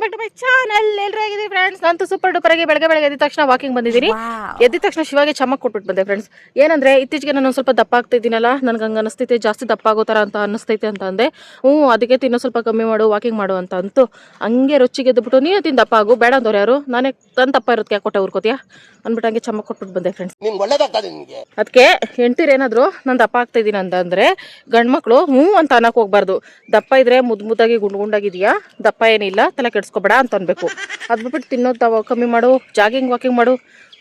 Back to my channel. ಎಲ್ಲರೂ ಹೇಗಿದ್ದೀವಿ friends? ನಾನು ಸೂಪರ್ ಡೂಪರ್ ಆಗಿ ಬೆಳಗ್ಗೆ ಎದ್ದ ತಕ್ಷಣ ವಾಕಿಂಗ್ ಬಂದಿದ್ದೀನಿ. ಎದ್ದ ತಕ್ಷಣ ಶಿವಾಗೆ ಚಮಕ್ ಕೊಟ್ಬಿಟ್ಟು ಬಂದೆ ಫ್ರೆಂಡ್ಸ್. ಏನಂದ್ರೆ ಇತ್ತೀಚೆಗೆ ನಾನು ಸ್ವಲ್ಪ ದಪ್ಪ ಆಗ್ತಾ ಇದ್ದೀನಲ್ಲ, ನನ್ಗೆ ಹಂಗೆ ಅನಿಸ್ತೈತೆ, ಜಾಸ್ತಿ ದಪ್ಪ ಆಗೋ ಥರ ಅಂತ ಅನ್ನಿಸ್ತೈತೆ ಅಂತ ಅಂದೆ. ಅದಕ್ಕೆ ತಿನ್ನೋ ಸ್ವಲ್ಪ ಕಮ್ಮಿ ಮಾಡು, ವಾಕಿಂಗ್ ಮಾಡು ಅಂತ ಅಂತು ಹಂಗೆ ರುಚಿಗೆ ಎದ್ಬಿಟ್ಟು ನೀನು ತಿಂದು ದಪ್ಪ ಆಗು, ಬೇಡ ಅಂದವ್ರು ಯಾರು, ನಾನೇ ತನ್ನ ದಪ್ಪ ಇರುತ್ತೆ ಯಾಕೆ ಕೊಟ್ಟೆ ಊರ್ಕೋತೀಯ ಅಂದ್ಬಿಟ್ಟು ಹಂಗೆ ಚಮಕ್ ಕೊಟ್ಬಿಟ್ಟು ಬಂದೆ ಫ್ರೆಂಡ್ಸ್. ಅದಕ್ಕೆ ಹೆಂಡ್ತೀರೇನಾದ್ರು ನಾನು ದಪ್ಪ ಆಗ್ತಾ ಇದ್ದೀನಿ ಅಂತಂದ್ರೆ ಗಂಡ್ಮಕ್ಳು ಅಂತ ಅನ್ನಕ್ಕೆ ಹೋಗ್ಬಾರ್ದು. ದಪ್ಪ ಇದ್ರೆ ಮುದ್ದಾಗಿ ಗುಂಡಾಗಿದೆಯಾ, ದಪ್ಪ ಏನಿಲ್ಲ, ತಲೆ ಕೆಡ್ಸ್ಕೊಬೇಡ ಅಂತ ಅನ್ಬೇಕು. ಅದು ಬಿಟ್ಬಿಟ್ಟು ತಿನ್ನೋದು ಕಮ್ಮಿ ಮಾಡು, ಜಾಗಿಂಗ್ ವಾಕಿಂಗ್ ಮಾಡು,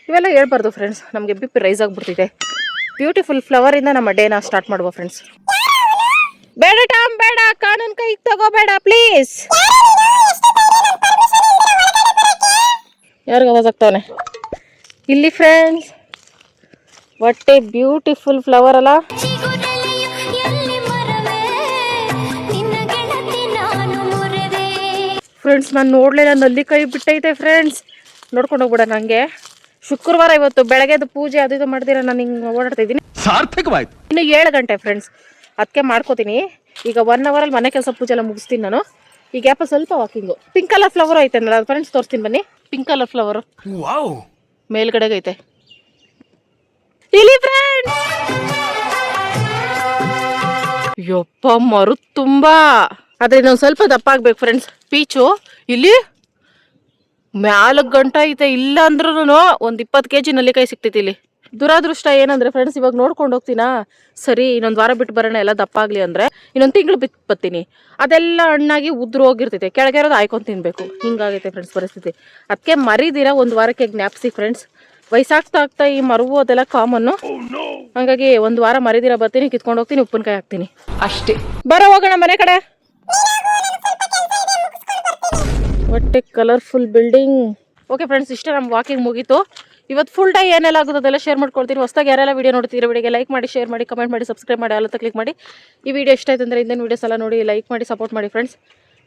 ಇವೆಲ್ಲ ಹೇಳ್ಬಾರ್ದು ಫ್ರೆಂಡ್ಸ್. ನಮಗೆ ಬಿ ಪಿ ರೈಸ್ ಆಗಿಬಿಡ್ತಿದೆ. ಬ್ಯೂಟಿಫುಲ್ ಫ್ಲವರ್ ಇಂದ ನಮ್ಮ ಡೇನ ಸ್ಟಾರ್ಟ್ ಮಾಡುವ ಫ್ರೆಂಡ್ಸ್. ಬೇಡ ಟಾಮ್, ಬೇಡ, ಕಾನೂನು ಕೈಗೆ ತಗೋಬೇಡ ಪ್ಲೀಸ್. ಯಾರಿಗ ಆವಾಜ್ ಆಗ್ತಾವನೆ ಇಲ್ಲಿ friends? What a beautiful flower ಅಲ್ಲ. ಫ್ರೆಂಡ್ಸ್ ನಾನು ನೋಡ್ಲಿಲ್ಲ, ನಲ್ಲಿ ಕೈ ಬಿಟ್ಟೈತೆ ಫ್ರೆಂಡ್ಸ್. ನೋಡ್ಕೊಂಡು ಹೋಗ್ಬಿಡ. ನನಗೆ ಶುಕ್ರವಾರ ಇವತ್ತು ಬೆಳಗ್ಗೆದು ಪೂಜೆ ಅದು ಇದು ಮಾಡ್ದಿರ ನಾನು ಹಿಂಗೆ ಓಡಾಡ್ತಾ ಇದ್ದೀನಿ. ಸಾರ್ಥಕವಾಯ್ತು. ಇನ್ನು 7 ಗಂಟೆ ಫ್ರೆಂಡ್ಸ್, ಅದಕ್ಕೆ ಮಾಡ್ಕೋತೀನಿ. ಈಗ 1 ಅವರಲ್ಲಿ ಮನೆ ಕೆಲಸ ಪೂಜೆ ಎಲ್ಲ ಮುಗಿಸ್ತೀನಿ ನಾನು. ಈ ಗ್ಯಾಪ ಸ್ವಲ್ಪ ವಾಕಿಂಗು. ಪಿಂಕ್ ಕಲರ್ ಫ್ಲವರ್ ಐತೆ ಅಲ್ಲ ಫ್ರೆಂಡ್ಸ್, ತೋರಿಸ್ತೀನಿ ಬನ್ನಿ. ಪಿಂಕ್ ಕಲರ್ ಫ್ಲವರ್ ಮೇಲ್ಗಡೆಗೆ ಐತೆ ಇಲ್ಲಿ ಫ್ರೆಂಡ್ಸ್. ಯಪ್ಪ ಮರು ತುಂಬಾ, ಆದ್ರೆ ಇನ್ನೊಂದು ಸ್ವಲ್ಪ ದಪ್ಪ ಆಗ್ಬೇಕು ಫ್ರೆಂಡ್ಸ್. ಪೀಚು ಇಲ್ಲಿ ಮ್ಯಾಲಕ್ ಗಂಟ ಐತೆ, ಇಲ್ಲ ಅಂದ್ರೂ ಒಂದು 20 kg ನಲ್ಲಿಕಾಯಿ ಸಿಕ್ತೈತಿ ಇಲ್ಲಿ. ದುರಾದೃಷ್ಟ ಏನಂದ್ರೆ ಫ್ರೆಂಡ್ಸ್, ಇವಾಗ ನೋಡ್ಕೊಂಡು ಹೋಗ್ತೀನಾ, ಸರಿ ಇನ್ನೊಂದು ವಾರ ಬಿಟ್ಟು ಬರೋಣ ಎಲ್ಲ ದಪ್ಪ ಆಗ್ಲಿ ಅಂದ್ರೆ ಇನ್ನೊಂದು ತಿಂಗಳು ಬಿಟ್ಟು ಬರ್ತೀನಿ, ಅದೆಲ್ಲ ಹಣ್ಣಾಗಿ ಉದ್ರು ಹೋಗಿರ್ತೈತೆ, ಕೆಳಗೆ ಇರೋದು ಆಯ್ಕೊಂಡು ತಿನ್ಬೇಕು. ಹಿಂಗಾಗೈತೆ ಫ್ರೆಂಡ್ಸ್ ಪರಿಸ್ಥಿತಿ. ಅದಕ್ಕೆ ಮರಿದಿರ 1 ವಾರಕ್ಕೆ ಜ್ಞಾಪಿಸಿ ಫ್ರೆಂಡ್ಸ್. ವಯಸ್ಸಾಗ್ತಾ ಈ ಮರುವು ಅದೆಲ್ಲ ಕಾಮನ್ನು. ಹಂಗಾಗಿ 1 ವಾರ ಮರಿದಿರ ಬರ್ತೀನಿ, ಕಿತ್ಕೊಂಡು ಹೋಗ್ತೀನಿ, ಉಪ್ಪಿನಕಾಯಿ ಹಾಕ್ತೀನಿ ಅಷ್ಟೇ. ಬರೋ ಹೋಗೋಣ ಮನೆ ಕಡೆ. ಒಟ್ಟೆ ಕಲರ್ಫುಲ್ ಬಿಲ್ಡಿಂಗ್. ಓಕೆ ಫ್ರೆಂಡ್ಸ್, ಇಷ್ಟೇ ನಮ್ಮ ವಾಕಿಂಗ್ ಮುಗೀತು. ಇವತ್ತು ಫುಲ್ ಡೇ ಏನೆಲ್ಲ ಆಗೋದು ಅದೆಲ್ಲ ಶೇರ್ ಮಾಡ್ಕೊಳ್ತೀನಿ. ಹೊಸದಾಗಿ ಯಾರೆಲ್ಲ ವೀಡಿಯೋ ನೋಡ್ತೀರಾ, ವಿಡಿಯೋಗೆ ಲೈಕ್ ಮಾಡಿ, ಶೇರ್ ಮಾಡಿ, ಕಮೆಂಟ್ ಮಾಡಿ, ಸಬ್ಸ್ಕ್ರೈಬ್ ಮಾಡಿ, ಎಲ್ಲ ಕ್ಲಿಕ್ ಮಾಡಿ. ಈ ವಿಡಿಯೋ ಇಷ್ಟ ಆಯ್ತು ಅಂದರೆ ಇಂದಿನ ವೀಡಿಯೋಸ್ ಎಲ್ಲ ನೋಡಿ ಲೈಕ್ ಮಾಡಿ ಸಪೋರ್ಟ್ ಮಾಡಿ ಫ್ರೆಂಡ್ಸ್.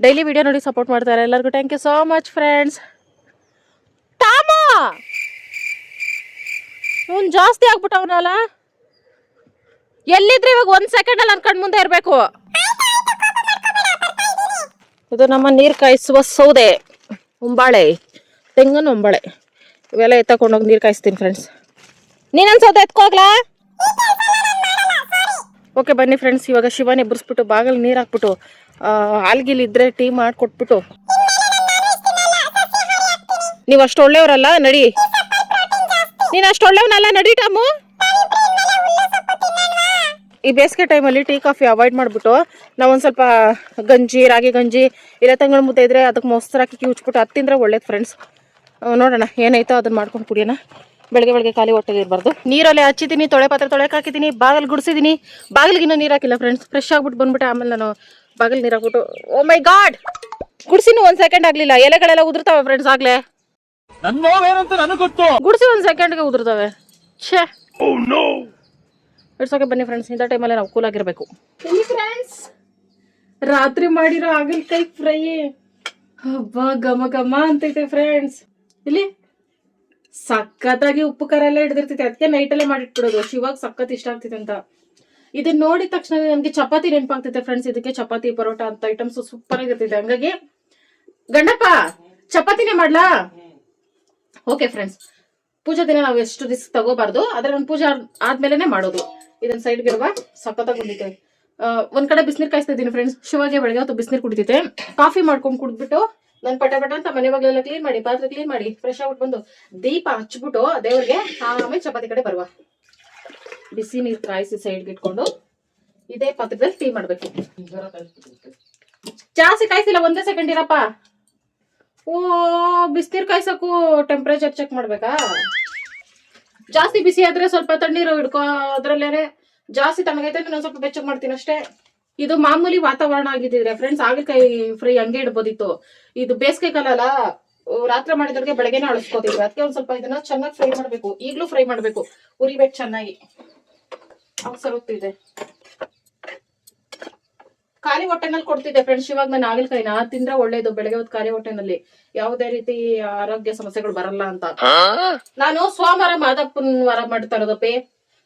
ಡೈಲಿ ವಿಡಿಯೋ ನೋಡಿ ಸಪೋರ್ಟ್ ಮಾಡ್ತಾರೆ ಎಲ್ಲರಿಗೂ. Thank you so much friends. ಟಾಮಾ ಅವ್ನು ಜಾಸ್ತಿ ಆಗ್ಬಿಟ್ಟವನಲ್ಲ, ಎಲ್ಲಿದ್ರೆ ಇವಾಗ 1 ಸೆಕೆಂಡಲ್ಲಿ ನನ್ನ ಕಣ್ಣು ಮುಂದೆ ಇರಬೇಕು. ಇದು ನಮ್ಮ ನೀರು ಕಾಯಿಸುವ ಸೌದೆ, ಒಂಬಾಳೆ, ತೆಂಗಿನ ಒಂಬಾಳೆ, ಇವೆಲ್ಲ ಎತ್ತಕೊಂಡೋಗಿ ನೀರು ಕಾಯಿಸ್ತೀನಿ ಫ್ರೆಂಡ್ಸ್. ನೀನೊಂದು ಸೌದೆ ಎತ್ಕೋಗ್ಲಾ? ಓಕೆ ಬನ್ನಿ ಫ್ರೆಂಡ್ಸ್, ಇವಾಗ ಶಿವನ್ ಎಬ್ಬರಿಸ್ಬಿಟ್ಟು ಬಾಗಿಲು ನೀರು ಹಾಕ್ಬಿಟ್ಟು ಹಾಲ್ಗಿಲಿದ್ರೆ ಟೀ ಮಾಡಿಕೊಟ್ಬಿಟ್ಟು. ನೀವು ಅಷ್ಟು ಒಳ್ಳೆಯವರಲ್ಲ, ನಡಿ. ನೀನು ಅಷ್ಟು ಒಳ್ಳೆಯವನಲ್ಲ, ನಡಿ ಟಾಮು. ಈ ಬೇಸಿಗೆ ಟೈಮಲ್ಲಿ ಟೀ ಕಾಫಿ ಅವಾಯ್ಡ್ ಮಾಡಿಬಿಟ್ಟು ನಾವೊಂದು ಸ್ವಲ್ಪ ಗಂಜಿ, ರಾಗಿ ಗಂಜಿ, ಇಲ್ಲ ತಂಗಳ ಮುದ್ದೆ ಇದ್ರೆ ಅದಕ್ಕೆ ಮೊಸರು ಹಾಕಿ ಕಿವುಚ್ಬಿಟ್ಟು ಅದು ತಿಂದರೆ ಒಳ್ಳೇದು ಫ್ರೆಂಡ್ಸ್. ನೋಡೋಣ ಏನಾಯ್ತೋ ಅದನ್ನು ಮಾಡ್ಕೊಂಡು ಕುಡಿಯೋಣ. ಬೆಳಗ್ಗೆ ಖಾಲಿ ಹೊಟ್ಟೆಗೆ ಇರಬಾರ್ದು. ನೀರಲ್ಲಿ ಹಚ್ಚಿದ್ದೀನಿ, ತೊಳೆ ಪಾತ್ರೆ ತೊಳೆಗೆ ಹಾಕಿದ್ದೀನಿ, ಬಾಗಿಲು ಗುಡಿಸಿದ್ದೀನಿ. ಬಾಗಿಲಿಗಿನ್ನೂ ನೀರು ಹಾಕಿಲ್ಲ ಫ್ರೆಂಡ್ಸ್. ಫ್ರೆಶ್ ಆಗ್ಬಿಟ್ಟು ಬಂದ್ಬಿಟ್ಟೆ. ಆಮೇಲೆ ನಾನು ಬಾಗಿಲು ನೀರು ಹಾಕ್ಬಿಟ್ಟು, ಓ ಮೈ ಗಾಡ್, ಗುಡಿಸಿನೂ 1 ಸೆಕೆಂಡ್ ಆಗಲಿಲ್ಲ. ಎಲೆಗಳೆಲ್ಲ ಉದುರ್ತಾವೆ ಫ್ರೆಂಡ್ಸ್. ಆಗಲೇ ಗುಡಿಸಿ 1 ಸೆಕೆಂಡ್ಗೆ ಉದುರ್ತವೆ. ಛೇ, ಇಡ್ಸೋಕೆ ಬನ್ನಿ ಫ್ರೆಂಡ್ಸ್. ಇಂಥ ಟೈಮಲ್ಲಿ ನಾವು ಕೂಲ್ ಆಗಿರಬೇಕು. ಫ್ರೆಂಡ್ಸ್, ರಾತ್ರಿ ಮಾಡಿರೋ ಹಾಗಲಕಾಯಿ ಫ್ರೈ ಹಬ್ಬ ಘಮ ಘಮ ಅಂತೈತೆ ಫ್ರೆಂಡ್ಸ್. ಇಲ್ಲಿ ಸಖತ್ತಾಗಿ ಉಪ್ಪು ಖಾರ ಎಲ್ಲ ಹಿಡಿದಿರ್ತೈತೆ. ಅದಕ್ಕೆ ನೈಟಲ್ಲೇ ಮಾಡಿಟ್ಬಿಡೋದು. ಶಿವಾಗ ಸಖತ್ ಇಷ್ಟ ಆಗ್ತೈತೆ ಅಂತ. ಇದನ್ನ ನೋಡಿದ ತಕ್ಷಣ ನನಗೆ ಚಪಾತಿ ನೆನಪಾಗ್ತೈತೆ ಫ್ರೆಂಡ್ಸ್. ಇದಕ್ಕೆ ಚಪಾತಿ, ಪರೋಟ ಅಂತ ಐಟಮ್ಸ್ ಸೂಪರ್ ಆಗಿರ್ತೈತೆ. ಹಂಗಾಗಿ ಗಂಡಪ್ಪ ಚಪಾತಿನೇ ಮಾಡ್ಲಾ? ಓಕೆ ಫ್ರೆಂಡ್ಸ್, ಪೂಜಾ ದಿನ ನಾವು ಎಷ್ಟು ದಿವಸ ತಗೋಬಾರ್ದು, ಆದ್ರೆ ನಾನು ಪೂಜೆ ಆದ್ಮೇಲೆನೆ ಮಾಡೋದು. ಇದನ್ನ ಸೈಡ್ಗೆ ಇರುವ ಸಖತ್ತಾಗಿ ಬಂದಿದೆ. ಒಂದ್ ಕಡೆ ಬಿಸಿನೀರು ಕಾಯಿಸ್ತಾ ಇದ್ದೀನಿ ಫ್ರೆಂಡ್ಸ್. ಶಿವಾಗೆ ಬೆಳಗ್ಗೆ ಹೊತ್ತು ಬಿಸಿನೀರು ಕುಡಿತೈತೆ. ಕಾಫಿ ಮಾಡ್ಕೊಂಡು ಕುಡಿದ್ಬಿಟ್ಟು ನಾನು ಪಟ ಅಂತ ಮನೆ ಬಾಗ್ಲೆಲ್ಲ ಕ್ಲೀನ್ ಮಾಡಿ, ಪಾತ್ರೆ ಕ್ಲೀನ್ ಮಾಡಿ, ಫ್ರೆಶ್ ಆಗ್ಬಿಟ್ಟು ಬಂದು ದೀಪ ಹಚ್ಬಿಟ್ಟು ದೇವ್ರಿಗೆ ಆಮೇಲೆ ಚಪಾತಿ ಕಡೆ ಬರುವ. ಬಿಸಿ ನೀರು ಕಾಯಿಸಿ ಸೈಡ್ಗೆ ಇಟ್ಕೊಂಡು ಇದೇ ಪಾತ್ರದಲ್ಲಿ ಟೀ ಮಾಡ್ಬೇಕು. ಜಾಸ್ತಿ ಕಾಯಿಸಿಲ್ಲ, 1 ಸೆಕೆಂಡ್ ಇರಪ್ಪ. ಓ, ಬಿಸಿನೀರು ಕಾಯ್ಸಕ್ಕೂ ಟೆಂಪ್ರೇಚರ್ ಚೆಕ್ ಮಾಡ್ಬೇಕಾ? ಜಾಸ್ತಿ ಬಿಸಿ ಆದ್ರೆ ಸ್ವಲ್ಪ ತಣ್ಣೀರು ಹಿಡ್ಕೊ, ಅದ್ರಲ್ಲೇನೆ. ಜಾಸ್ತಿ ತಣ್ಣಗೈತೆ ನಾನು ಸ್ವಲ್ಪ ಬೆಚ್ಚಗೆ ಮಾಡ್ತೀನಿ ಅಷ್ಟೇ. ಇದು ಮಾಮೂಲಿ ವಾತಾವರಣ ಆಗಿದ್ರೆ ಫ್ರೆಂಡ್ಸ್ ಹಾಗಲಕಾಯಿ ಫ್ರೈ ಹಂಗೆ ಇಡ್ಬೋದಿತ್ತು. ಇದು ಬೇಸಿಗೆ ಕಾಲ ಅಲ್ಲ, ರಾತ್ರಿ ಮಾಡಿದವ್ರಿಗೆ ಬೆಳಗ್ಗೆನೆ ಅಳಿಸ್ಕೋತಿದ್ವಿ. ಅದಕ್ಕೆ ಒಂದ್ ಸ್ವಲ್ಪ ಇದನ್ನ ಚೆನ್ನಾಗಿ ಫ್ರೈ ಮಾಡ್ಬೇಕು. ಈಗ್ಲೂ ಫ್ರೈ ಮಾಡ್ಬೇಕು, ಉರಿಬೇಕು ಚೆನ್ನಾಗಿ. ಸರೋಗ್ತಿದೆ. ಖಾಲಿ ಹೊಟ್ಟೆನಲ್ಲಿ ಕೊಡ್ತಿದ್ದೆ ಫ್ರೆಂಡ್ಸ್. ಇವಾಗ ನಾನು ಹಾಗಲಕಾಯಿನ ತಿಂದ್ರೆ ಒಳ್ಳೇದು. ಬೆಳಗ್ಗೆ ಹೊತ್ತು ಖಾಲಿ ಹೊಟ್ಟೆನಲ್ಲಿ ಯಾವುದೇ ರೀತಿ ಆರೋಗ್ಯ ಸಮಸ್ಯೆಗಳು ಬರಲ್ಲ ಅಂತ. ನಾನು ಸೋಮವಾರ ಮಾದಪ್ಪನ ವಾರ ಮಾಡ್ತಾ ಇರೋದಪ್ಪಿ,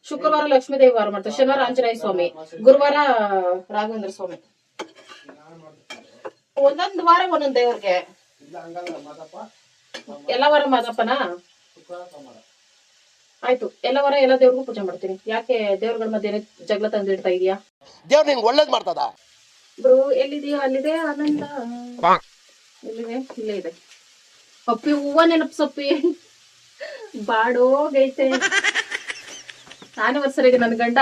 ಶುಕ್ರವಾರ ಲಕ್ಷ್ಮೀದೇವಿ ವಾರ ಮಾಡ್ತಾರೆ, ಶನಿವಾರ ಆಂಜನೇಯ ಸ್ವಾಮಿ, ಗುರುವಾರ ರಾಘವೇಂದ್ರ ಸ್ವಾಮಿ. ಒಂದೊಂದು ವಾರ ಒಂದೊಂದು ದೇವ್ರಿಗೆ ಎಲ್ಲ ವಾರ ಮಾದಪ್ಪನ ಆಯ್ತು. ಎಲ್ಲ ವಾರ ಎಲ್ಲ ದೇವ್ರಿಗೂ ಪೂಜೆ ಮಾಡ್ತೀನಿ. ಯಾಕೆ ದೇವ್ರಗಳ ಮಧ್ಯೆ ಜಗಳ ತಂದಿಡ್ತಾ ಇದೀಯಾ? ದೇವ್ರ ನಿಂಗೆ ಒಳ್ಳೇದ್ ಮಾಡ್ತದ. ಬ್ರೋ ಎಲ್ಲಿದೆಯೋ ಅಲ್ಲಿದೆ ಆನಂದ. ಎಲ್ಲಿದೆ? ಇಲ್ಲೇ ಇದೆ. ಅಪ್ಪಿ ಹೂವ ನೆನಪ್ಸಪ್ಪಿ ಬಾಡೋಗೈತೆ. ಆನಿವರ್ಸರಿಗೆ ನನ್ ಗಂಡ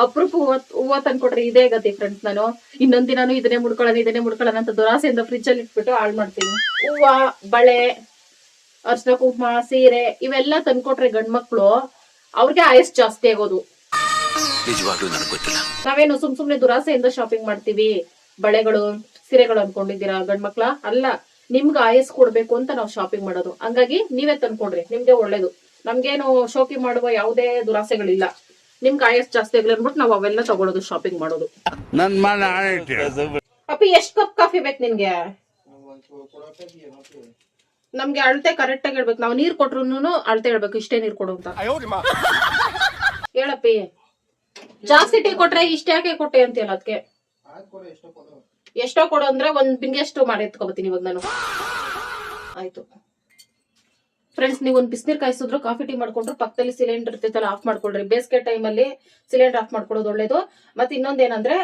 ಅಪ್ರೂಪ ಹೂವ ತಂದ್ಕೊಟ್ರೆ ಇದೇ ಗತಿ ಫ್ರೆಂಡ್ಸ್. ನಾನು ಇನ್ನೊಂದ್ ದಿನಾನು ಇದನ್ನೇ ಮುಡ್ಕೊಳ್ಳೋಣ ಅಂತ ದುರಾಸೆಯಿಂದ ಫ್ರಿಜ್ ಅಲ್ಲಿ ಇಟ್ಬಿಟ್ಟು ಹಾಳು ಮಾಡ್ತೀನಿ. ಹೂವ, ಬಳೆ, ಅರ್ಶಿನ ಕುಂಕುಮ, ಸೀರೆ ಇವೆಲ್ಲ ತಂದ್ಕೊಟ್ರೆ ಗಂಡ್ಮಕ್ಳು ಅವ್ರಿಗೆ ಆಯಸ್ ಜಾಸ್ತಿ ಆಗೋದು. ನಾವೇನು ಸುಮ್ನೆ ದುರಾಸೆಯಿಂದ ಶಾಪಿಂಗ್ ಮಾಡ್ತೀವಿ. ಬಳೆಗಳು, ಸೀರೆಗಳು ಅನ್ಕೊಂಡಿದ್ದೀರಾ ಗಂಡ್ಮಕ್ಳ? ಅಲ್ಲ, ನಿಮ್ಗೆ ಆಯಸ್ ಕೊಡ್ಬೇಕು ಅಂತ ನಾವು ಶಾಪಿಂಗ್ ಮಾಡೋದು. ಹಂಗಾಗಿ ನೀವೇ ತಂದ್ಕೊಡ್ರಿ, ನಿಮ್ಗೆ ಒಳ್ಳೇದು. ನಮ್ಗೇನು ಶೋಕಿ ಮಾಡುವ ಯಾವುದೇ ದುರಾಸೆಗಳಿಲ್ಲ. ನಿಮ್ಗೆ ಆಯಸ್ ಜಾಸ್ತಿ ಆಗ್ಲಿ ಅನ್ಬಿಟ್ಟು ನಾವು ಅವೆಲ್ಲ ತಗೊಳೋದು, ಶಾಪಿಂಗ್ ಮಾಡೋದು. ಅಪ್ಪಿ ಎಷ್ಟ್ ಕಪ್ ಕಾಫಿ ಬೇಕು ನಿನ್ಗೆ? ನಮ್ಗೆ ಅಳತೆ ಕರೆಕ್ಟ್ ಆಗಿ ಹೇಳ್ಬೇಕು. ನಾವು ನೀರ್ ಕೊಟ್ರು ಅಳತೆ ಹೇಳ್ಬೇಕು, ಇಷ್ಟೇ ನೀರ್ ಕೊಡು ಅಂತ ಹೇಳಪ್ಪಿ. ಜಾಸ್ತಿ ಟೀ ಕೊಟ್ರೆ ಇಷ್ಟ ಯಾಕೆ ಕೊಟ್ಟೆ ಅಂತೀಯಲ್ಲ, ಅದಕ್ಕೆ ಎಷ್ಟೋ ಕೊಡು ಅಂದ್ರೆ ಒಂದ್ ಬಿಂಗೆಷ್ಟು ಮಾಡಿ ಎತ್ಕೊಬತ್ತೀನಿ ಇವಾಗ ನಾನು. ಆಯ್ತು ಫ್ರೆಂಡ್ಸ್, ನೀವು ಒಂದ್ ಬಿಸಿನೀರ್ ಕಾಯಿಸಿದ್ರು, ಕಾಫಿ ಟೀ ಮಾಡ್ಕೊಂಡ್ರು ಪಕ್ಕದಲ್ಲಿ ಸಿಲಿಂಡರ್ ಇರ್ತೈತಲ್ಲ ಆಫ್ ಮಾಡ್ಕೊಳ್ರಿ. ಬೇಸಿಗೆ ಟೈಮ್ ಅಲ್ಲಿ ಸಿಲಿಂಡರ್ ಆಫ್ ಮಾಡ್ಕೊಳ್ಳೋದು ಒಳ್ಳೇದು. ಮತ್ತೆ ಇನ್ನೊಂದೇನಂದ್ರೆ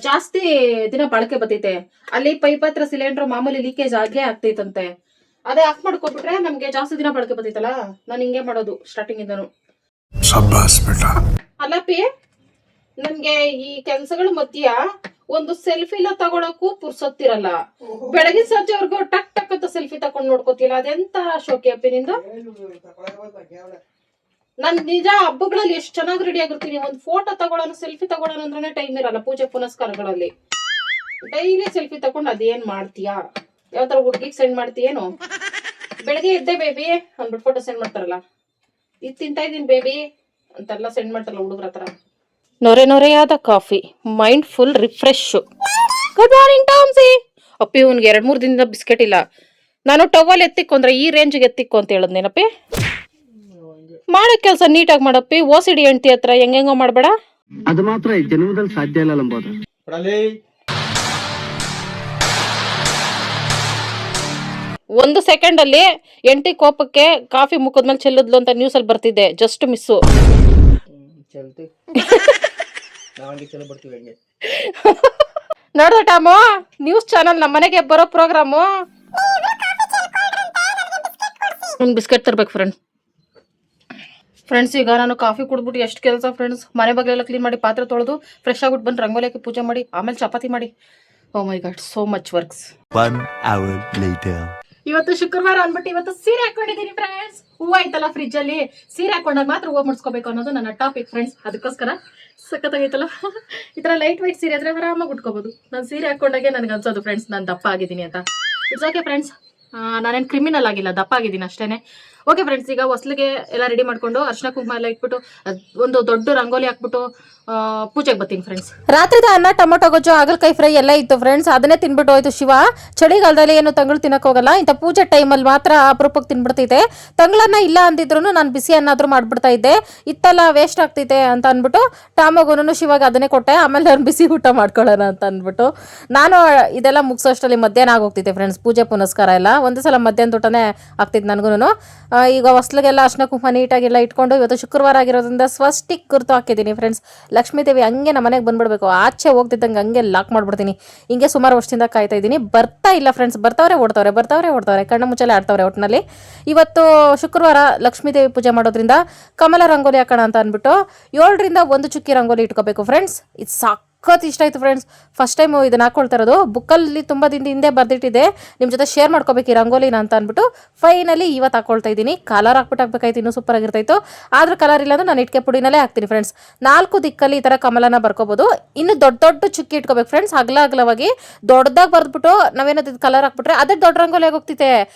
ಜಾಸ್ತಿ ದಿನ ಬಳಕೆ ಬರ್ತೈತೆ, ಅಲ್ಲಿ ಪೈಪ್ ಹತ್ರ ಸಿಲಿಂಡರ್ ಮಾಮೂಲಿ ಲೀಕೇಜ್ ಆಗೇ ಆಗ್ತೈತಂತೆ. ಅದೇ ಆಫ್ ಮಾಡ್ಕೊಬಿಟ್ರೆ ನಮ್ಗೆ ಜಾಸ್ತಿ ದಿನ ಬಳಕೆ ಬರ್ತೈತಲ್ಲ. ನಾನು ಹಿಂಗೆ ಮಾಡೋದು ಸ್ಟಾರ್ಟಿಂಗ್ ಇಂದನು. ಅಲ್ಲಪ್ಪಿ, ನನ್ಗೆ ಈ ಕೆಲ್ಸಗಳ ಮಧ್ಯ ಒಂದು ಸೆಲ್ಫಿನ ತಗೊಳಕ್ಕೂ ಪುರ್ಸೊತ್ತಿರಲ್ಲ. ಬೆಳಗಿನ ಸಂಜೆವರೆಗೂ ಟಕ್ ಟಕ್ ಅಂತ ಸೆಲ್ಫಿ ತಕೊಂಡ್ ನೋಡ್ಕೋತಿಲ್ಲ. ಅದೆಂತ ಶೋಕಿ ಅಪ್ಪಿ ನಿಂದು? ನನ್ ನಿಜ ಹಬ್ಬಗಳಲ್ಲಿ ಎಷ್ಟ್ ಚೆನ್ನಾಗಿ ರೆಡಿ ಆಗಿರ್ತೀನಿ. ಒಂದ್ ಫೋಟೋ ತಗೊಳ್ಳೋಣ, ಸೆಲ್ಫಿ ತಗೊಳ್ಳೋಣ ಅಂದ್ರೆ ಟೈಮ್ ಇರಲ್ಲ. ಪೂಜೆ ಪುನಸ್ಕಾರಗಳಲ್ಲಿ ಡೈಲಿ ಸೆಲ್ಫಿ ತಕೊಂಡ್ ಅದೇನ್ ಮಾಡ್ತೀಯಾ? ಯಾವತರ ಹುಡ್ಗಿಗ್ ಸೆಂಡ್ ಮಾಡ್ತೀಯೇನು? ಬೆಳಗ್ಗೆ ಎದ್ದೆ ಬೇಬಿ ಅಂದ್ಬಿಟ್ಟು ಫೋಟೋ ಸೆಂಡ್ ಮಾಡ್ತಾರಲ್ಲ, ಇದ್ ತಿಂತಾ ಇದೀನಿ ಬೇಬಿ ಅಂತೆಲ್ಲ ಸೆಂಡ್ ಮಾಡ್ತಾರಲ್ಲ ಹುಡುಗ್ರ ಹತ್ರ. ನೊರೆಯಾದ coffee, mind full refresh. Good morning ಟಾಮ್ಸಿ. ಅಪ್ಪಿ ಅವ್ನಿಗೆ 2-3 ದಿನದಿಂದ ಬಿಸ್ಕೆಟ್ ಇಲ್ಲ. ನಾನು ಟವಲ್ ಎತ್ತಿಕ್ಕೊಂಡ್ರೆ ಈ ರೇಂಜ್ಗೆ ಎತ್ತಿಕ್ಕೊ ಅಂತ ಹೇಳದ್ನೇನಪ್ಪಿ. ಮಾಡೋ ಕೆಲಸ ನೀಟಾಗಿ ಮಾಡಪ್ಪಿ. OCD ಹೆಂಡತಿ ಹತ್ರ ಹೆಂಗೆಂಗೋ ಮಾಡ್ಬೇಡ. ಅದು ಮಾತ್ರ ಜನ್ಮದಲ್ಲಿ ಸಾಧ್ಯ ಇಲ್ಲ ನಂಬೋದು. ಒಂದು ಸೆಕೆಂಡ್ ಅಲ್ಲಿ ಎಂಟಿ ಕೋಪಕ್ಕೆ ಕಾಫಿ ಮುಖದ್ಮೇಲೆ ಚೆಲ್ಲದ್ಲು ಅಂತ ನ್ಯೂಸ್ ಅಲ್ಲಿ ಬರ್ತಿದ್ದೆ. Just miss. ನೋಡ್ದ ಟಾಮು, ನ್ಯೂಸ್ ಚಾನಲ್ ನಮ್ಮ ಮನೆಗೆ ಬರೋ ಪ್ರೋಗ್ರಾಮು. ಒಂದು ಬಿಸ್ಕೆಟ್ ತರ್ಬೇಕು ಫ್ರೆಂಡ್ಸ್. ಈಗ ನಾನು ಕಾಫಿ ಕುಡ್ಬಿಟ್ಟು ಎಷ್ಟು ಕೆಲಸ ಫ್ರೆಂಡ್ಸ್. ಮನೆ ಬಗ್ಗೆಲ್ಲ ಕ್ಲೀನ್ ಮಾಡಿ, ಪಾತ್ರೆ ತೊಳೆದು, ಫ್ರೆಶ್ ಆಗ್ಬಿಟ್ಟು ಬಂದು ರಂಗೋಲಿ ಹಾಕಿ ಪೂಜೆ ಮಾಡಿ, ಆಮೇಲೆ ಚಪಾತಿ ಮಾಡಿ. Oh my God, so much works. 1 hour later. ಇವತ್ತು ಶುಕ್ರವಾರ ಅಂದ್ಬಿಟ್ಟು ಇವತ್ತು ಸೀರೆ ಹಾಕೊಂಡಿದ್ದೀನಿ ಫ್ರೆಂಡ್ಸ್. ಹೂವು ಐತಲ್ಲ ಫ್ರಿಜ್ ಅಲ್ಲಿ, ಸೀರೆ ಹಾಕೊಂಡಾಗ ಮಾತ್ರ ಹೂವು ಮುಡ್ಸ್ಕೋಬೇಕು ಅನ್ನೋದು ನನ್ನ ಟಾಪಿಕ್ ಫ್ರೆಂಡ್ಸ್. ಅದಕ್ಕೋಸ್ಕರ ಸಖತ್ತಾಗೈತಲ್ಲ ಈ ತರ ಲೈಟ್ ವೈಟ್ ಸೀರೆ ಆದ್ರೆ ಆರಾಮಾಗಿ ಉಟ್ಕೋಬಹುದು. ನಾನು ಸೀರೆ ಹಾಕೊಂಡಾಗೆ ನನಗೆ ಅನ್ಸೋದು ಫ್ರೆಂಡ್ಸ್ ನಾನು ದಪ್ಪ ಆಗಿದ್ದೀನಿ ಅಂತ. ಇಟ್ಸ್ ಓಕೆ ಫ್ರೆಂಡ್ಸ್, ನಾನೇನು ಕ್ರಿಮಿನಲ್ ಆಗಿಲ್ಲ, ದಪ್ಪ ಆಗಿದ್ದೀನಿ ಅಷ್ಟೇನೆ. ಓಕೆ ಫ್ರೆಂಡ್ಸ್, ಈಗ ಹೊಸ್ಲಿಗೆ ಎಲ್ಲ ರೆಡಿ ಮಾಡ್ಕೊಂಡು ಅರ್ಶಿನ ಕುಂಕುಮ ಎಲ್ಲ ಇಟ್ಬಿಟ್ಟು ಒಂದು ದೊಡ್ಡ ರಂಗೋಲಿ ಹಾಕ್ಬಿಟ್ಟು ಪೂಜೆಗೆ ಬರ್ತೀನಿ ಫ್ರೆಂಡ್ಸ್. ರಾತ್ರಿದ ಅನ್ನ, ಟೊಮೊಟೊ ಗೊಜ್ಜು, ಹಾಗಲಕಾಯಿ ಫ್ರೈ ಎಲ್ಲ ಇತ್ತು ಫ್ರೆಂಡ್ಸ್. ಅದನ್ನೇ ತಿನ್ಬಿಟ್ಟು ಹೋಯ್ತು ಶಿವ. ಚಳಿಗಾಲದಲ್ಲಿ ಏನು ತಂಗಳು ತಿನ್ನಕ್ ಹೋಗಲ್ಲ, ಇಂಥ ಪೂಜೆ ಟೈಮಲ್ಲಿ ಮಾತ್ರ ಅಪರೂಪಕ್ಕೆ ತಿನ್ಬಿಡ್ತೈತೆ. ತಂಗಳನ್ನ ಇಲ್ಲ ಅಂದಿದ್ರು ನಾನು ಬಿಸಿ ಅನ್ನಾದ್ರೂ ಮಾಡ್ಬಿಡ್ತಾ ಇದ್ದೆ. ಇತ್ತಲ್ಲ ವೇಸ್ಟ್ ಆಗ್ತೈತೆ ಅಂತ ಅಂದ್ಬಿಟ್ಟು ಟಾಮಗುನು ಶಿವಾಗ ಅದನ್ನೇ ಕೊಟ್ಟೆ. ಆಮೇಲೆ ನಾನು ಬಿಸಿ ಊಟ ಮಾಡ್ಕೊಳ್ಳೋಣ ಅಂತ ಅಂದ್ಬಿಟ್ಟು ನಾನು ಇದೆಲ್ಲ ಮುಗಿಸೋಷ್ಟರಲ್ಲಿ ಮಧ್ಯಾಹ್ನ ಆಗೋಗ್ತೈತೆ ಫ್ರೆಂಡ್ಸ್. ಪೂಜೆ ಪುನಸ್ಕಾರ ಎಲ್ಲ ಒಂದೇ ಸಲ ಮಧ್ಯಾಹ್ನ ಊಟನೇ ಆಗ್ತೈತೆ ನನಗೂ. ಈಗ ಹೊಸ್ಲಿಗೆಲ್ಲ ಅರ್ಶಿನ ಕುಂಕುಮ ನೀಟಾಗೆಲ್ಲ ಇಟ್ಕೊಂಡು, ಇವತ್ತು ಶುಕ್ರವಾರ ಆಗಿರೋದ್ರಿಂದ ಸ್ವಸ್ಟಿಕ್ ಗುರ್ತು ಹಾಕಿದ್ದೀನಿ ಫ್ರೆಂಡ್ಸ್. ಲಕ್ಷ್ಮೀ ದೇವಿ ಹಂಗೆ ನಮ್ಮ ಮನೆಗೆ ಬಂದ್ಬಿಡ್ಬೇಕು. ಆಚೆ ಹೋಗ್ತಿದ್ದಂಗೆ ಹಂಗೆ ಲಾಕ್ ಮಾಡ್ಬಿಡ್ತೀನಿ. ಹಿಂಗೆ ಸುಮಾರು ವರ್ಷದಿಂದ ಕಾಯ್ತಾ ಇದ್ದೀನಿ. ಬರ್ತಾ ಇಲ್ಲ ಫ್ರೆಂಡ್ಸ್. ಬರ್ತಾವ್ರೆ ಓಡ್ತಾವ್ರೆ, ಕಣ್ಣು ಮುಚ್ಚಲೆ ಆಡ್ತಾವ್ರೆ ಒಟ್ಟಿನಲ್ಲಿ. ಇವತ್ತು ಶುಕ್ರವಾರ ಲಕ್ಷ್ಮೀ ದೇವಿ ಪೂಜೆ ಮಾಡೋದ್ರಿಂದ ಕಮಲ ರಂಗೋಲಿ ಹಾಕೋಣ ಅಂತ ಅಂದ್ಬಿಟ್ಟು 7ರಿಂದ 1 ಚುಕ್ಕಿ ರಂಗೋಲಿ ಇಟ್ಕೋಬೇಕು ಫ್ರೆಂಡ್ಸ್. ಇದು ಸಖತ್ ಇಷ್ಟ ಆಯ್ತು ಫ್ರೆಂಡ್ಸ್. ಫಸ್ಟ್ ಟೈಮ್ ಇದನ್ನ ಹಾಕೊಳ್ತಾ ಇರೋದು. ಬುಕ್ಕಲ್ಲಿ ತುಂಬ ದಿನದ ಹಿಂದೆ ಬರ್ದಿಟ್ಟಿದೆ, ನಿಮ್ಮ ಜೊತೆ ಶೇರ್ ಮಾಡ್ಕೋಬೇಕು ಈ ರಂಗೋಲಿನ ಅಂತ ಅಂದ್ಬಿಟ್ಟು ಫೈನಲಿ ಇವತ್ತು ಹಾಕೊಳ್ತಾ ಇದ್ದೀನಿ. ಕಲರ್ ಹಾಕ್ಬೇಕಾಯ್ತು, ಇನ್ನೂ ಸೂಪರ್ ಆಗಿರ್ತಾಯಿತ್ತು. ಆದ್ರೆ ಕಲರ್ ಇಲ್ಲ ಅಂದ್ರೆ ನಾನು ಇಟ್ಕೆ ಪುಡಿನಲ್ಲೇ ಹಾಕ್ತೀನಿ ಫ್ರೆಂಡ್ಸ್. 4 ದಿಕ್ಕಲ್ಲಿ ಈ ಥರ ಕಮಲನ ಬರ್ಕೋಬೋದು. ಇನ್ನು ದೊಡ್ಡ ಚುಕ್ಕಿ ಇಟ್ಕೋಬೇಕು ಫ್ರೆಂಡ್ಸ್. ಅಗಲವಾಗಿ ದೊಡ್ಡದಾಗಿ ಬರ್ದ್ಬಿಟ್ಟು ನಾವೇನಾದ್ರು ಕಲರ್ ಹಾಕ್ಬಿಟ್ರೆ ಅದೇ ದೊಡ್ಡ ರಂಗೋಲಿ ಆಗೋಗ್ತೈತೆ.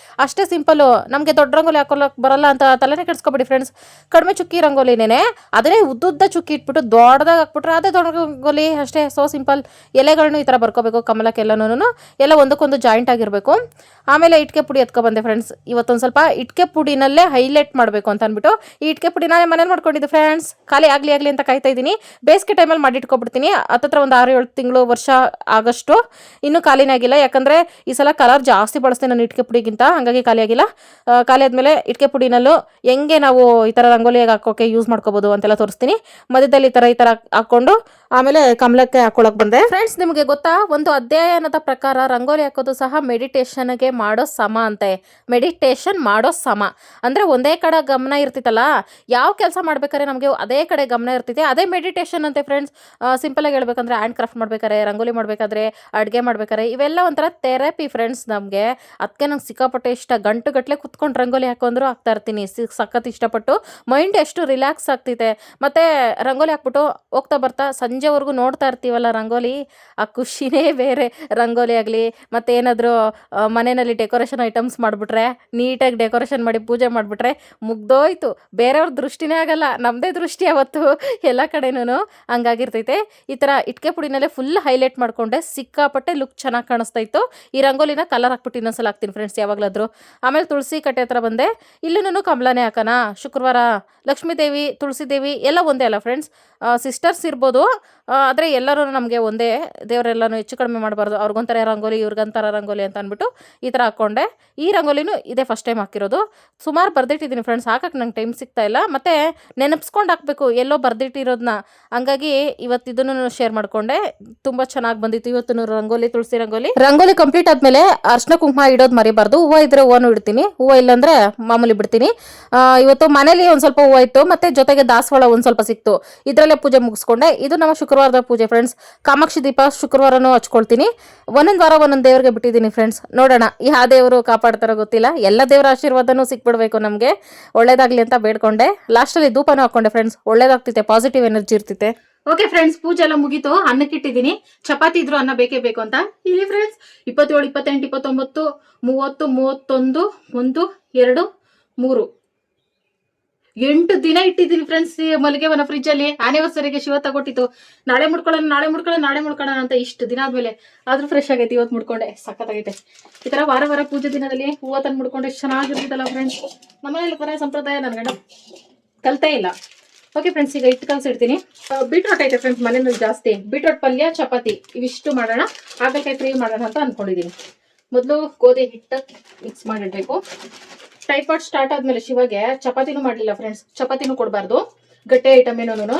ಅಷ್ಟೇ ಸಿಂಪಲ್ಲು. ನಮಗೆ ದೊಡ್ಡ ರಂಗೋಲಿ ಹಾಕೊಳ್ಳೋಕೆ ಬರಲ್ಲ ಅಂತ ತಲೆನೇ ಕೆಡ್ಸ್ಕೊಬೇಡಿ ಫ್ರೆಂಡ್ಸ್. ಕಡಿಮೆ ಚುಕ್ಕಿ ರಂಗೋಲಿನೇ ಅದನ್ನೇ ಉದ್ದುದ್ದ ಚುಕ್ಕಿ ಇಟ್ಬಿಟ್ಟು ದೊಡ್ಡದಾಗಿ ಹಾಕ್ಬಿಟ್ರೆ ಅದೇ ದೊಡ್ಡ ರಂಗೋಲಿ ಅಷ್ಟೇ. ಅಷ್ಟೇ, ಸೋ ಸಿಂಪಲ್. ಎಲೆಗಳನ್ನು ಈ ಥರ ಬರ್ಕೋಬೇಕು, ಕಮಲಕ್ಕೆಲ್ಲನೂ ಎಲ್ಲ ಒಂದಕ್ಕೊಂದು ಜಾಯಿಂಟ್ ಆಗಿರಬೇಕು. ಆಮೇಲೆ ಇಟ್ಕೆ ಪುಡಿ ಎತ್ಕೊಬಂದೆ ಫ್ರೆಂಡ್ಸ್. ಇವತ್ತೊಂದು ಸ್ವಲ್ಪ ಇಟ್ಕೆ ಪುಡಿನಲ್ಲೇ ಹೈಲೈಟ್ ಮಾಡಬೇಕು ಅಂತ ಅಂದ್ಬಿಟ್ಟು ಈ ಇಟ್ಕೆ ಪುಡಿ ನಾನು ಮನೇಲಿ ಮಾಡ್ಕೊಂಡಿದ್ದೆ ಫ್ರೆಂಡ್ಸ್. ಖಾಲಿ ಆಗಲಿ ಅಂತ ಕಾಯ್ತಾ ಇದ್ದೀನಿ. ಬೇಸಿಗೆ ಟೈಮಲ್ಲಿ ಮಾಡಿಟ್ಕೊಬಿಡ್ತೀನಿ. ಹತ್ತತ್ರ ಒಂದು 6-7 ತಿಂಗಳು ವರ್ಷ ಆಗಷ್ಟು ಇನ್ನೂ ಖಾಲಿನೇ ಆಗಿಲ್ಲ. ಯಾಕಂದರೆ ಈ ಸಲ ಕಲರ್ ಜಾಸ್ತಿ ಬಳಸ್ತೀನಿ ನಾನು ಇಟ್ಕೆ ಪುಡಿಗಿಂತ, ಹಾಗಾಗಿ ಖಾಲಿ ಆಗಿಲ್ಲ. ಖಾಲಿ ಆದಮೇಲೆ ಇಟ್ಕೆ ಪುಡಿನಲ್ಲೂ ಹೆಂಗೆ ನಾವು ಈ ಥರ ರಂಗೋಲಿಯಾಗಿ ಹಾಕೋಕೆ ಯೂಸ್ ಮಾಡ್ಕೋಬೋದು ಅಂತೆಲ್ಲ ತೋರಿಸ್ತೀನಿ. ಮಧ್ಯದಲ್ಲಿ ಈ ಥರ ಹಾಕ್ಕೊಂಡು ಆಮೇಲೆ ಕಮಲಕ್ಕೆ ಹಾಕೊಳಕ್ ಬಂದೆ ಫ್ರೆಂಡ್ಸ್. ನಿಮಗೆ ಗೊತ್ತಾ, ಒಂದು ಅಧ್ಯಯನದ ಪ್ರಕಾರ ರಂಗೋಲಿ ಹಾಕೋದು ಸಹ ಮೆಡಿಟೇಷನ್ಗೆ ಮಾಡೋ ಸಮ ಅಂತೆ. ಮೆಡಿಟೇಷನ್ ಮಾಡೋ ಸಮ ಅಂದರೆ ಒಂದೇ ಕಡೆ ಗಮನ ಇರ್ತಿತ್ತಲ್ಲ, ಯಾವ ಕೆಲಸ ಮಾಡ್ಬೇಕಾದ್ರೆ ನಮಗೆ ಅದೇ ಕಡೆ ಗಮನ ಇರ್ತೈತೆ, ಅದೇ ಮೆಡಿಟೇಷನ್ ಅಂತೆ ಫ್ರೆಂಡ್ಸ್. ಸಿಂಪಲಾಗಿ ಹೇಳ್ಬೇಕಂದ್ರೆ ಹ್ಯಾಂಡ್ ಕ್ರಾಫ್ಟ್ ಮಾಡ್ಬೇಕಾದ್ರೆ, ರಂಗೋಲಿ ಮಾಡಬೇಕಾದ್ರೆ, ಅಡುಗೆ ಮಾಡ್ಬೇಕಾದ್ರೆ ಇವೆಲ್ಲ ಒಂಥರ ಥೆರಪಿ ಫ್ರೆಂಡ್ಸ್ ನಮಗೆ. ಅದಕ್ಕೆ ನಂಗೆ ಸಿಕ್ಕಾಪಟ್ಟೆ ಇಷ್ಟ. ಗಂಟೆ ಕುತ್ಕೊಂಡು ರಂಗೋಲಿ ಹಾಕೊಂಡ್ರು ಹಾಕ್ತಾ ಇರ್ತೀನಿ, ಸಖತ್ ಇಷ್ಟಪಟ್ಟು. ಮೈಂಡ್ ಎಷ್ಟು ರಿಲ್ಯಾಕ್ಸ್ ಆಗ್ತೈತೆ. ಮತ್ತು ರಂಗೋಲಿ ಹಾಕ್ಬಿಟ್ಟು ಹೋಗ್ತಾ ಬರ್ತಾ ಸಂಜೆವರೆಗೂ ನೋಡ್ತಾ ಇರ್ತೀವಲ್ಲ ರಂಗೋಲಿ, ಆ ಖುಷಿನೇ ಬೇರೆ. ರಂಗೋಲಿ ಆಗಲಿ ಮತ್ತು ಏನಾದರೂ ಮನೆಯಲ್ಲಿ ಡೆಕೋರೇಷನ್ ಐಟಮ್ಸ್ ಮಾಡಿಬಿಟ್ರೆ, ನೀಟಾಗಿ ಡೆಕೋರೇಷನ್ ಮಾಡಿ ಪೂಜೆ ಮಾಡಿಬಿಟ್ರೆ ಮುಗ್ದೋಯ್ತು. ಬೇರೆಯವ್ರ ದೃಷ್ಟಿನೇ ಆಗಲ್ಲ, ನಮ್ಮದೇ ದೃಷ್ಟಿ ಅವತ್ತು ಎಲ್ಲ ಕಡೆನೂ ಹಂಗಾಗಿರ್ತೈತೆ. ಈ ಥರ ಇಟ್ಕೆ ಪುಡಿನಲ್ಲೇ ಫುಲ್ ಹೈಲೈಟ್ ಮಾಡಿಕೊಂಡೆ, ಸಿಕ್ಕಾಪಟ್ಟೆ ಲುಕ್ ಚೆನ್ನಾಗಿ ಕಾಣಿಸ್ತಾ ಇತ್ತು. ಈ ರಂಗೋಲಿನ ಕಲರ್ ಹಾಕ್ಬಿಟ್ಟು ಇನ್ನೊಂದ್ಸಲ ಹಾಕ್ತೀನಿ ಫ್ರೆಂಡ್ಸ್ ಯಾವಾಗಲಾದರೂ. ಆಮೇಲೆ ತುಳಸಿ ಕಟ್ಟೆ ಹತ್ರ ಬಂದೆ. ಇಲ್ಲೂ ಕಮಲನೇ ಹಾಕೋಣ. ಶುಕ್ರವಾರ ಲಕ್ಷ್ಮೀ ದೇವಿ, ತುಳಸಿ ದೇವಿ ಎಲ್ಲ ಒಂದೇ ಅಲ್ಲ ಫ್ರೆಂಡ್ಸ್. ಸಿಸ್ಟರ್ಸ್ ಇರ್ಬೋದು, ಆದರೆ ಎಲ್ಲರೂ ನಮಗೆ ಒಂದೇ. ದೇವರೆಲ್ಲನೂ ಹೆಚ್ಚು ಕಡಿಮೆ ಮಾಡಬಾರ್ದು. ಅವ್ರಿಗೊಂಥರ ರಂಗೋಲಿ, ಇವ್ರಿಗೊಂಥರ ರಂಗೋಲಿ ಅಂತ ಅಂದ್ಬಿಟ್ಟು ಈ ಥರ ಹಾಕ್ಕೊಂಡೆ. ಈ ರಂಗೋಲಿನೂ ಇದೇ ಫಸ್ಟ್ ಟೈಮ್ ಹಾಕಿರೋದು. ಸುಮಾರು ಬರ್ದಿಟ್ಟಿದ್ದೀನಿ ಫ್ರೆಂಡ್ಸ್, ಹಾಕಕ್ಕೆ ನಂಗೆ ಟೈಮ್ ಸಿಗ್ತಾ ಇಲ್ಲ. ಮತ್ತು ನೆನಪಿಸ್ಕೊಂಡು ಹಾಕಬೇಕು ಎಲ್ಲೋ ಬರ್ದಿಟ್ಟಿರೋದನ್ನ. ಹಂಗಾಗಿ ಇವತ್ತು ಇದನ್ನು ಶೇರ್ ಮಾಡಿಕೊಂಡೆ. ತುಂಬ ಚೆನ್ನಾಗಿ ಬಂದಿತ್ತು ಇವತ್ತು ರಂಗೋಲಿ, ತುಳಸಿ ರಂಗೋಲಿ ಕಂಪ್ಲೀಟ್ ಆದಮೇಲೆ ಅರ್ಶಿನ ಕುಂಕುಮ ಇಡೋದು ಮರಿಬಾರ್ದು. ಹೂವು ಇದ್ದರೆ ಹೂವನು ಇಡ್ತೀನಿ, ಹೂವು ಇಲ್ಲಾಂದರೆ ಮಾಮೂಲಿ ಬಿಡ್ತೀನಿ. ಇವತ್ತು ಮನೇಲಿ ಒಂದು ಸ್ವಲ್ಪ ಹೂವು ಇತ್ತು, ಮತ್ತು ಜೊತೆಗೆ ದಾಸವಾಳ ಒಂದು ಸ್ವಲ್ಪ ಸಿಕ್ತು. ಇದರಲ್ಲೇ ಪೂಜೆ ಮುಗಿಸ್ಕೊಂಡೆ. ಇದು ನಮ್ಮ ಶುಕ್ರವಾರದ ಪೂಜೆ ಫ್ರೆಂಡ್ಸ್. ಕಾಮಾಕ್ಷಿ ದೀಪ ಶುಕ್ರವಾರನೂ ಹಚ್ಕೊಳ್ತೀನಿ. ಒಂದೊಂದು ವಾರ ಒಂದೊಂದು ದೇವ್ರಿಗೆ ಬಿಟ್ಟಿದ್ದೀನಿ ಫ್ರೆಂಡ್ಸ್. ನೋಡೋಣ ಯಾವ ದೇವರು ಕಾಪಾಡ್ತಾರೋ ಗೊತ್ತಿಲ್ಲ. ಎಲ್ಲ ದೇವರ ಆಶೀರ್ವಾದನೂ ಸಿಕ್ಬಿಡ್ಬೇಕು ನಮಗೆ, ಒಳ್ಳೇದಾಗಲಿ ಅಂತ ಬೇಡ್ಕೊಂಡೆ. ಲಾಸ್ಟಲ್ಲಿ ಧೂಪನೂ ಹಾಕ್ಕೊಂಡೆ ಫ್ರೆಂಡ್ಸ್. ಒಳ್ಳೇದಾಗ್ತಿದೆ, ಪಾಸಿಟಿವ್ ಎನರ್ಜಿ ಇರ್ತಿದೆ. ಓಕೆ ಫ್ರೆಂಡ್ಸ್, ಪೂಜೆ ಎಲ್ಲ ಮುಗೀತು. ಅನ್ನಕ್ಕಿಟ್ಟಿದ್ದೀನಿ. ಚಪಾತಿ ಇದ್ರು ಅನ್ನ ಬೇಕೇ ಬೇಕು ಅಂತ. ಇಲ್ಲಿ ಫ್ರೆಂಡ್ಸ್ 27, 28, 29, 30, 31, 1, 2, 3 8 ದಿನ ಇಟ್ಟಿದ್ದೀನಿ ಫ್ರೆಂಡ್ಸ್ ಮಲ್ಲಿಗೆವನ ಫ್ರಿಜ್ ಅಲ್ಲಿ. ಆನಿವರ್ಸರಿಗೆ ಶಿವ ತಗೊಟ್ಟಿತ್ತು. ನಾಳೆ ಮುಡ್ಕೊಳ್ಳೋಣ ಅಂತ ಇಷ್ಟು ದಿನ ಆದ್ಮೇಲೆ ಆದ್ರೂ ಫ್ರೆಶ್ ಆಗೈತಿ. ಇವತ್ತು ಮುಡ್ಕೊಂಡೆ, ಸಖತ್ತಾಗೈತೆ. ಈ ತರ ವಾರ ಪೂಜೆ ದಿನದಲ್ಲಿ ಹೂವು ತಂದು ಮುಡ್ಕೊಂಡೆ ಎಷ್ಟು ಚೆನ್ನಾಗಿರ್ತೈತಲ್ಲ ಫ್ರೆಂಡ್ಸ್. ನಮ್ಮನೇಲಿ ತರ ಸಂಪ್ರದಾಯ ನನ್ನ ಗಂಡ ಕಲ್ತೇ ಇಲ್ಲ. ಓಕೆ ಫ್ರೆಂಡ್ಸ್, ಈಗ ಹಿಟ್ಟು ಕಲ್ಸಿಡ್ತೀನಿ. ಬೀಟ್ರೋಟ್ ಐತೆ ಫ್ರೆಂಡ್ಸ್ ಮನೆಯಲ್ಲಿ ಜಾಸ್ತಿ. ಬೀಟ್ರೋಟ್ ಪಲ್ಯ, ಚಪಾತಿ ಇವಿಷ್ಟು ಮಾಡೋಣ. ಹಾಗಲಕಾಯಿ ಫ್ರೈ ಮಾಡೋಣ ಅಂತ ಅನ್ಕೊಂಡಿದ್ದೀನಿ. ಮೊದಲು ಗೋಧಿ ಹಿಟ್ಟು ಮಿಕ್ಸ್ ಮಾಡಿಡ್ಬೇಕು. ಟೈಫಾಯ್ಡ್ ಸ್ಟಾರ್ಟ್ ಆದ್ಮೇಲೆ ಶಿವಗೆ ಚಪಾತಿನೂ ಮಾಡಲಿಲ್ಲ ಫ್ರೆಂಡ್ಸ್. ಚಪಾತಿನೂ ಕೊಡಬಾರ್ದು, ಗಟ್ಟಿ ಐಟಮ್ ಏನೋನು.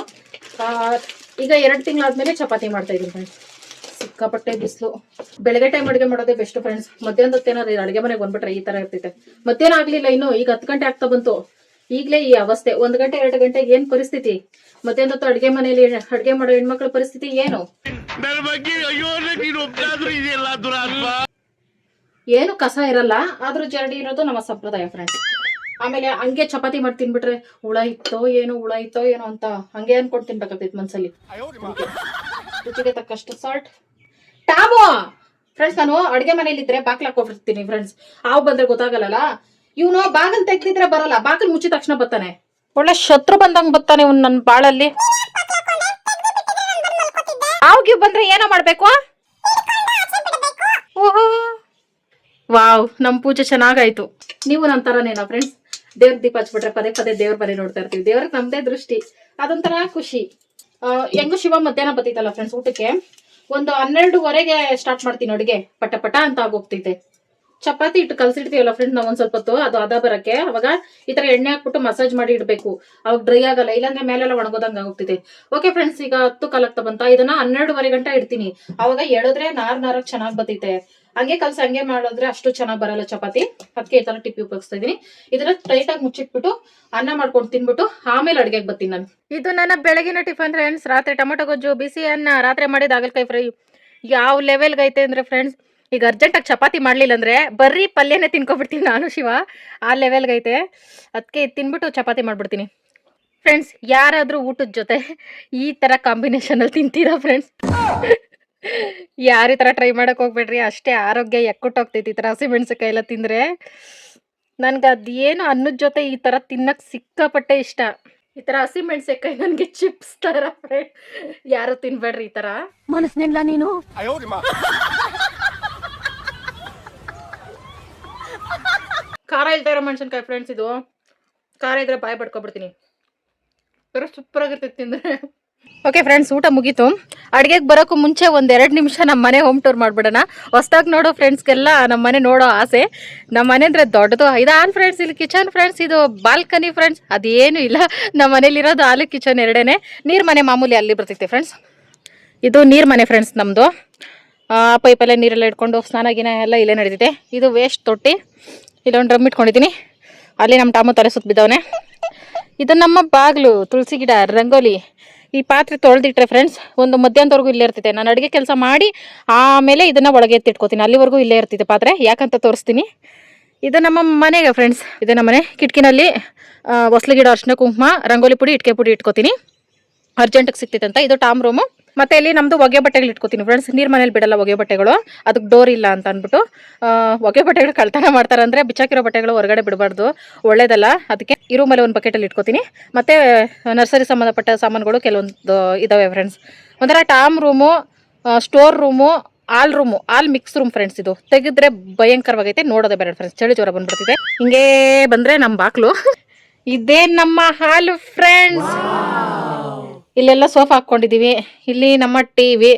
ಈಗ 2 ತಿಂಗಳಾದ್ಮೇಲೆ ಚಪಾತಿ ಮಾಡ್ತಾ ಇದ್ದೀನಿ ಫ್ರೆಂಡ್ಸ್. ಸಿಕ್ಕಾಪಟ್ಟೆ ಬಿಸಿಲು. ಬೆಳಗ್ಗೆ ಟೈಮ್ ಅಡುಗೆ ಮಾಡೋದೇ ಬೆಸ್ಟ್ ಫ್ರೆಂಡ್ಸ್. ಮಧ್ಯಾಹ್ನದ ಹೊತ್ತೇನಾದ್ರು ಅಡುಗೆ ಮನೆಗೆ ಬಂದ್ಬಿಟ್ರೆ ಈ ತರ ಇರ್ತೈತೆ. ಮಧ್ಯಾಹ್ನ ಆಗ್ಲಿಲ್ಲ ಇನ್ನು, ಈಗ 10 ಗಂಟೆ ಆಗ್ತಾ ಬಂತು. ಈಗಲೇ ಈ ಅವಸ್ಥೆ. 1 ಗಂಟೆ 2 ಗಂಟೆಗೆ ಏನ್ ಪರಿಸ್ಥಿತಿ. ಮಧ್ಯಾಹ್ನ ಹೊತ್ತು ಅಡುಗೆ ಮನೆಯಲ್ಲಿ ಅಡುಗೆ ಮಾಡೋ ಹೆಣ್ಮಕ್ಳ ಪರಿಸ್ಥಿತಿ ಏನು. ಏನು ಕಸ ಇರಲ್ಲ, ಆದ್ರೂ ಜರಡಿ ಇರೋದು ನಮ್ಮ ಸಂಪ್ರದಾಯ ಫ್ರೆಂಡ್ಸ್. ಆಮೇಲೆ ಹಂಗೆ ಚಪಾತಿ ಮಾಡಿ ತಿನ್ಬಿಟ್ರೆ ಹುಳ ಇತ್ತೋ ಏನೋ ಅಂತ ಹಂಗೆ ಅನ್ಕೊಂಡು ತಿನ್ಬೇಕಾಗ್ತೈತಿ ಮನ್ಸಲ್ಲಿ. ರುಚಿಗೆ ತಕ್ಕಷ್ಟು ಸಾಲ್ಟ್. ಟಾಮೋ ಫ್ರೆಂಡ್ಸ್, ನಾನು ಅಡುಗೆ ಮನೇಲಿ ಇದ್ರೆ ಬಾಕ್ಲ ಹಾಕೊಬಿಡ್ತೀನಿ ಫ್ರೆಂಡ್ಸ್. ಹಾವು ಬಂದ್ರೆ ಗೊತ್ತಾಗಲ್ಲ. ಇವನು ಬಾಗಿಲು ತೆಗ್ದಿದ್ರೆ ಬರಲ್ಲ, ಬಾಗಿಲು ಮುಚ್ಚಿದ ತಕ್ಷಣ ಬರ್ತಾನೆ. ಒಳ್ಳೆ ಶತ್ರು ಬಂದಂಗ್ ಬರ್ತಾನೆ ಇವ್ನು ನನ್ನ ಬಾಳಲ್ಲಿ. ಹಾವು ಬಂದ್ರೆ ಏನೋ ಮಾಡ್ಬೇಕು. ಓಹೋ ವಾವ್, ನಮ್ ಪೂಜೆ ಚೆನ್ನಾಗಾಯ್ತು. ನೀವು ನನ್ನ ತರನೇನಾ ಫ್ರೆಂಡ್ಸ್? ದೇವ್ರ ದೀಪ ಹಚ್ಬಿಟ್ರೆ ಪದೇ ದೇವ್ರ ಮನೆ ನೋಡ್ತಾ ಇರ್ತೀವಿ. ದೇವ್ರಿಗೆ ನಮ್ದೇ ದೃಷ್ಟಿ, ಅದೊಂಥರ ಖುಷಿ. ಹೆಂಗು ಶಿವ ಮಧ್ಯಾಹ್ನ ಬತ್ತೈತಲ್ಲ ಫ್ರೆಂಡ್ಸ್, ಊಟಕ್ಕೆ ಒಂದು 12:15ಗೆ ಸ್ಟಾರ್ಟ್ ಮಾಡ್ತೀನಿ ಅಡುಗೆ. ಪಟ ಅಂತ ಆಗೋಗ್ತೈತೆ. ಚಪಾತಿ ಇಟ್ಟು ಕಲ್ಸಿಡ್ತೀವಲ್ಲ ಫ್ರೆಂಡ್ಸ್ ನಾವು ಒಂದ್ ಸ್ವಲ್ಪ ಹೊತ್ತು, ಅದು ಅದ ಬರಕ್ಕೆ ಅವಾಗ ಈ ತರ ಎಣ್ಣೆ ಹಾಕ್ಬಿಟ್ಟು ಮಸಾಜ್ ಮಾಡಿ ಇಡ್ಬೇಕು. ಅವಾಗ ಡ್ರೈ ಆಗಲ್ಲ, ಇಲ್ಲಾಂದ್ರೆ ಮೇಲೆಲ್ಲ ಒಣಗೋದಂಗ ಆಗೋಗ್ತಿದೆ. ಓಕೆ ಫ್ರೆಂಡ್ಸ್, ಈಗ 10 ಕಾಲಾಗ್ತಾ ಬಂತ. ಇದನ್ನ 12:15 ಗಂಟೆ ಇಡ್ತೀನಿ. ಅವಾಗ ಎಳೆದ್ರೆ ನಾರಕ್ ಚೆನ್ನಾಗ್ ಬತ್ತೈತೆ. ಹಂಗೆ ಕಲ್ಸಿ ಹಂಗೆ ಮಾಡಿದ್ರೆ ಅಷ್ಟು ಚೆನ್ನಾಗ್ ಬರಲ್ಲ ಚಪಾತಿ. ಅದಕ್ಕೆ ಈ ತರ ಟಿಪ್ಪಿ ಉಪಯೋಗಿಸ್ತಾ ಇದೀನಿ. ಇದನ್ನ ಟೈಟ್ ಆಗಿ ಮುಚ್ಚಿಟ್ಬಿಟ್ಟು ಅನ್ನ ಮಾಡ್ಕೊಂಡು ತಿನ್ಬಿಟ್ಟು ಆಮೇಲೆ ಅಡ್ಗೆಗೆ ಬರ್ತೀನಿ ನಾನು. ಇದು ನನ್ನ ಬೆಳಗಿನ ಟಿಫನ್ ಫ್ರೆಂಡ್ಸ್. ರಾತ್ರಿ ಟೊಮೊಟೊ ಗೊಜ್ಜು, ಬಿಸಿ ಅನ್ನ, ರಾತ್ರಿ ಮಾಡಿದ ಹಾಗಲಕಾಯಿ ಫ್ರೈ. ಯಾವ ಲೆವೆಲ್ಗೆ ಐತೆ ಅಂದ್ರೆ ಫ್ರೆಂಡ್ಸ್, ಈಗ ಅರ್ಜೆಂಟಾಗಿ ಚಪಾತಿ ಮಾಡಲಿಲ್ಲ ಅಂದರೆ ಬರೀ ಪಲ್ಯನೇ ತಿನ್ಕೊಬಿಡ್ತೀನಿ ನಾನು ಶಿವ. ಆ ಲೆವೆಲ್ಗೆ ಐತೆ. ಅದಕ್ಕೆ ತಿನ್ಬಿಟ್ಟು ಚಪಾತಿ ಮಾಡಿಬಿಡ್ತೀನಿ ಫ್ರೆಂಡ್ಸ್. ಯಾರಾದರೂ ಊಟದ ಜೊತೆ ಈ ಥರ ಕಾಂಬಿನೇಷನಲ್ಲಿ ತಿಂತೀರಾ ಫ್ರೆಂಡ್ಸ್? ಯಾರು ಈ ಥರ ಟ್ರೈ ಮಾಡೋಕೆ ಹೋಗ್ಬೇಡ್ರಿ, ಅಷ್ಟೇ ಆರೋಗ್ಯ ಎಕ್ಕುಟ್ಟೋಗ್ತೈತಿ ಈ ಥರ ಹಸಿಮೆಣ್ಸಿಕಾಯಿ ಎಲ್ಲ ತಿಂದರೆ. ನನಗೆ ಅದೇನು ಅನ್ನದ ಜೊತೆ ಈ ಥರ ತಿನ್ನಕ್ಕೆ ಸಿಕ್ಕಾಪಟ್ಟೆ ಇಷ್ಟ. ಈ ತರ ಹಸಿಮೆಣಸೆಕಾಯಿ ನನಗೆ ಚಿಪ್ಸ್ ತರ ಫ್ರೆಂಡ್, ಯಾರು ತಿನ್ಬೇಡ್ರಿ ಈ ತರ. ಮನಸ್ಸಿನಿಂದ ನೀನು ಖಾರ ಇಲ್ತಾ ಇರೋ ಮೆಣಸಿನ್ಕಾಯಿ ಫ್ರೆಂಡ್ಸ್. ಇದು ಖಾರ ಇದ್ರೆ ಬಾಯಿ ಪಡ್ಕೊಬಿಡ್ತೀನಿ. ಸೂಪರ್ ಆಗಿರ್ತೈತಿ ತಿಂದ್ರೆ. ಓಕೆ ಫ್ರೆಂಡ್ಸ್, ಊಟ ಮುಗೀತು. ಅಡುಗೆಗೆ ಬರೋಕ್ಕೂ ಮುಂಚೆ 1-2 ನಿಮಿಷ ನಮ್ಮ ಮನೆ ಹೋಮ್ ಟೂರ್ ಮಾಡ್ಬಿಡೋಣ. ಹೊಸ್ದಾಗಿ ನೋಡೋ ಫ್ರೆಂಡ್ಸ್ಗೆಲ್ಲ ನಮ್ಮ ಮನೆ ನೋಡೋ ಆಸೆ. ನಮ್ಮ ಮನೆ ಅಂದರೆ ದೊಡ್ಡದು. ಇದಾನ್ ಫ್ರೆಂಡ್ಸ್, ಇಲ್ಲಿ ಕಿಚನ್ ಫ್ರೆಂಡ್ಸ್, ಇದು ಬಾಲ್ಕನಿ ಫ್ರೆಂಡ್ಸ್. ಅದೇನು ಇಲ್ಲ, ನಮ್ಮ ಮನೇಲಿರೋದು ಹಾಲು ಕಿಚನ್ ಎರಡೇನೆ. ನೀರು ಮನೆ ಮಾಮೂಲಿ ಅಲ್ಲಿ ಬರ್ತೈತೆ ಫ್ರೆಂಡ್ಸ್. ಇದು ನೀರು ಮನೆ ಫ್ರೆಂಡ್ಸ್ ನಮ್ಮದು. ಪೈಪಲ್ಲೇ ನೀರೆಲ್ಲ ಇಟ್ಕೊಂಡು ಸ್ನಾನ ಗಿನ ಎಲ್ಲ ಇಲ್ಲೇ ನಡೀತೈತೆ. ಇದು ವೇಸ್ಟ್ ತೊಟ್ಟಿ. ಇಲ್ಲೊಂದು ಡ್ರಮ್ ಇಟ್ಕೊಂಡಿದ್ದೀನಿ. ಅಲ್ಲಿ ನಮ್ಮ ಟಾಮು ತಲೆ ಸುತ್ತ ಬಿದ್ದವನೆ. ಇದು ನಮ್ಮ ಬಾಗಿಲು, ತುಳಸಿ ಗಿಡ, ರಂಗೋಲಿ. ಈ ಪಾತ್ರೆ ತೊಳೆದಿಟ್ರೆ ಫ್ರೆಂಡ್ಸ್ ಒಂದು ಮಧ್ಯಾಹ್ನದವರೆಗೂ ಇಲ್ಲೇ ಇರ್ತೈತೆ. ನಾನು ಅಡುಗೆ ಕೆಲಸ ಮಾಡಿ ಆಮೇಲೆ ಇದನ್ನು ಒಳಗೆ ಎತ್ತಿಟ್ಕೋತೀನಿ. ಅಲ್ಲಿವರೆಗೂ ಇಲ್ಲೇ ಇರ್ತೈತೆ ಪಾತ್ರೆ. ಯಾಕಂತ ತೋರಿಸ್ತೀನಿ. ಇದು ನಮ್ಮ ಮನೆಗೆ ಫ್ರೆಂಡ್ಸ್, ಇದು ನಮ್ಮ ಮನೆ. ಕಿಟಕಿನಲ್ಲಿ ಹೊಸ್ಲು ಗಿಡ, ಅರ್ಶಿನ ಕುಂಕುಮ, ರಂಗೋಲಿ ಪುಡಿ, ಇಟ್ಕೆ ಪುಡಿ ಇಟ್ಕೋತೀನಿ. ಅರ್ಜೆಂಟಿಗೆ ಸಿಗ್ತೈತೆ ಅಂತ. ಇದು ಟಾಮ್ ರೂಮು. ಮತ್ತೆ ಇಲ್ಲಿ ನಮ್ಮದು ಹೊಗೆ ಬಟ್ಟೆಗಳು ಇಟ್ಕೋತೀನಿ ಫ್ರೆಂಡ್ಸ್. ನೀರು ಮನೇಲಿ ಬಿಡಲ್ಲ ಹೊಗೆ ಬಟ್ಟೆಗಳು, ಅದಕ್ಕೆ ಡೋರ್ ಇಲ್ಲ ಅಂತ ಅಂದ್ಬಿಟ್ಟು. ಹೊಗೆ ಬಟ್ಟೆಗಳು ಕಳ್ತನ ಮಾಡ್ತಾರೆ ಅಂದರೆ ಬಿಚ್ಚಾಕಿರೋ ಬಟ್ಟೆಗಳು ಹೊರಗಡೆ ಬಿಡಬಾರ್ದು, ಒಳ್ಳೇದಲ್ಲ. ಅದಕ್ಕೆ ಈ ರೂಮಲ್ಲಿ ಒಂದು ಬಕೆಟಲ್ಲಿ ಇಟ್ಕೋತೀನಿ. ಮತ್ತು ನರ್ಸರಿ ಸಂಬಂಧಪಟ್ಟ ಸಾಮಾನುಗಳು ಕೆಲವೊಂದು ಇದ್ದಾವೆ ಫ್ರೆಂಡ್ಸ್. ಒಂಥರ Tom room, store room, all mix room friends. ಇದು ತೆಗೆದ್ರೆ ಭಯಂಕರವಾಗೈತೆ, ನೋಡೋದೇ ಬೇರೆ ಫ್ರೆಂಡ್ಸ್. ಚಳಿ ಜ್ವರ ಬಂದ್ಬಿಡ್ತಿದೆ. ಹಿಂಗೇ ಬಂದರೆ ನಮ್ಮ ಬಾಕ್ಲು. ಇದೇ ನಮ್ಮ ಹಾಲು ಫ್ರೆಂಡ್ಸ್. ಇಲ್ಲೆಲ್ಲ ಸೋಫಾ ಹಾಕ್ಕೊಂಡಿದ್ದೀವಿ. ಇಲ್ಲಿ ನಮ್ಮ ಟಿವಿ.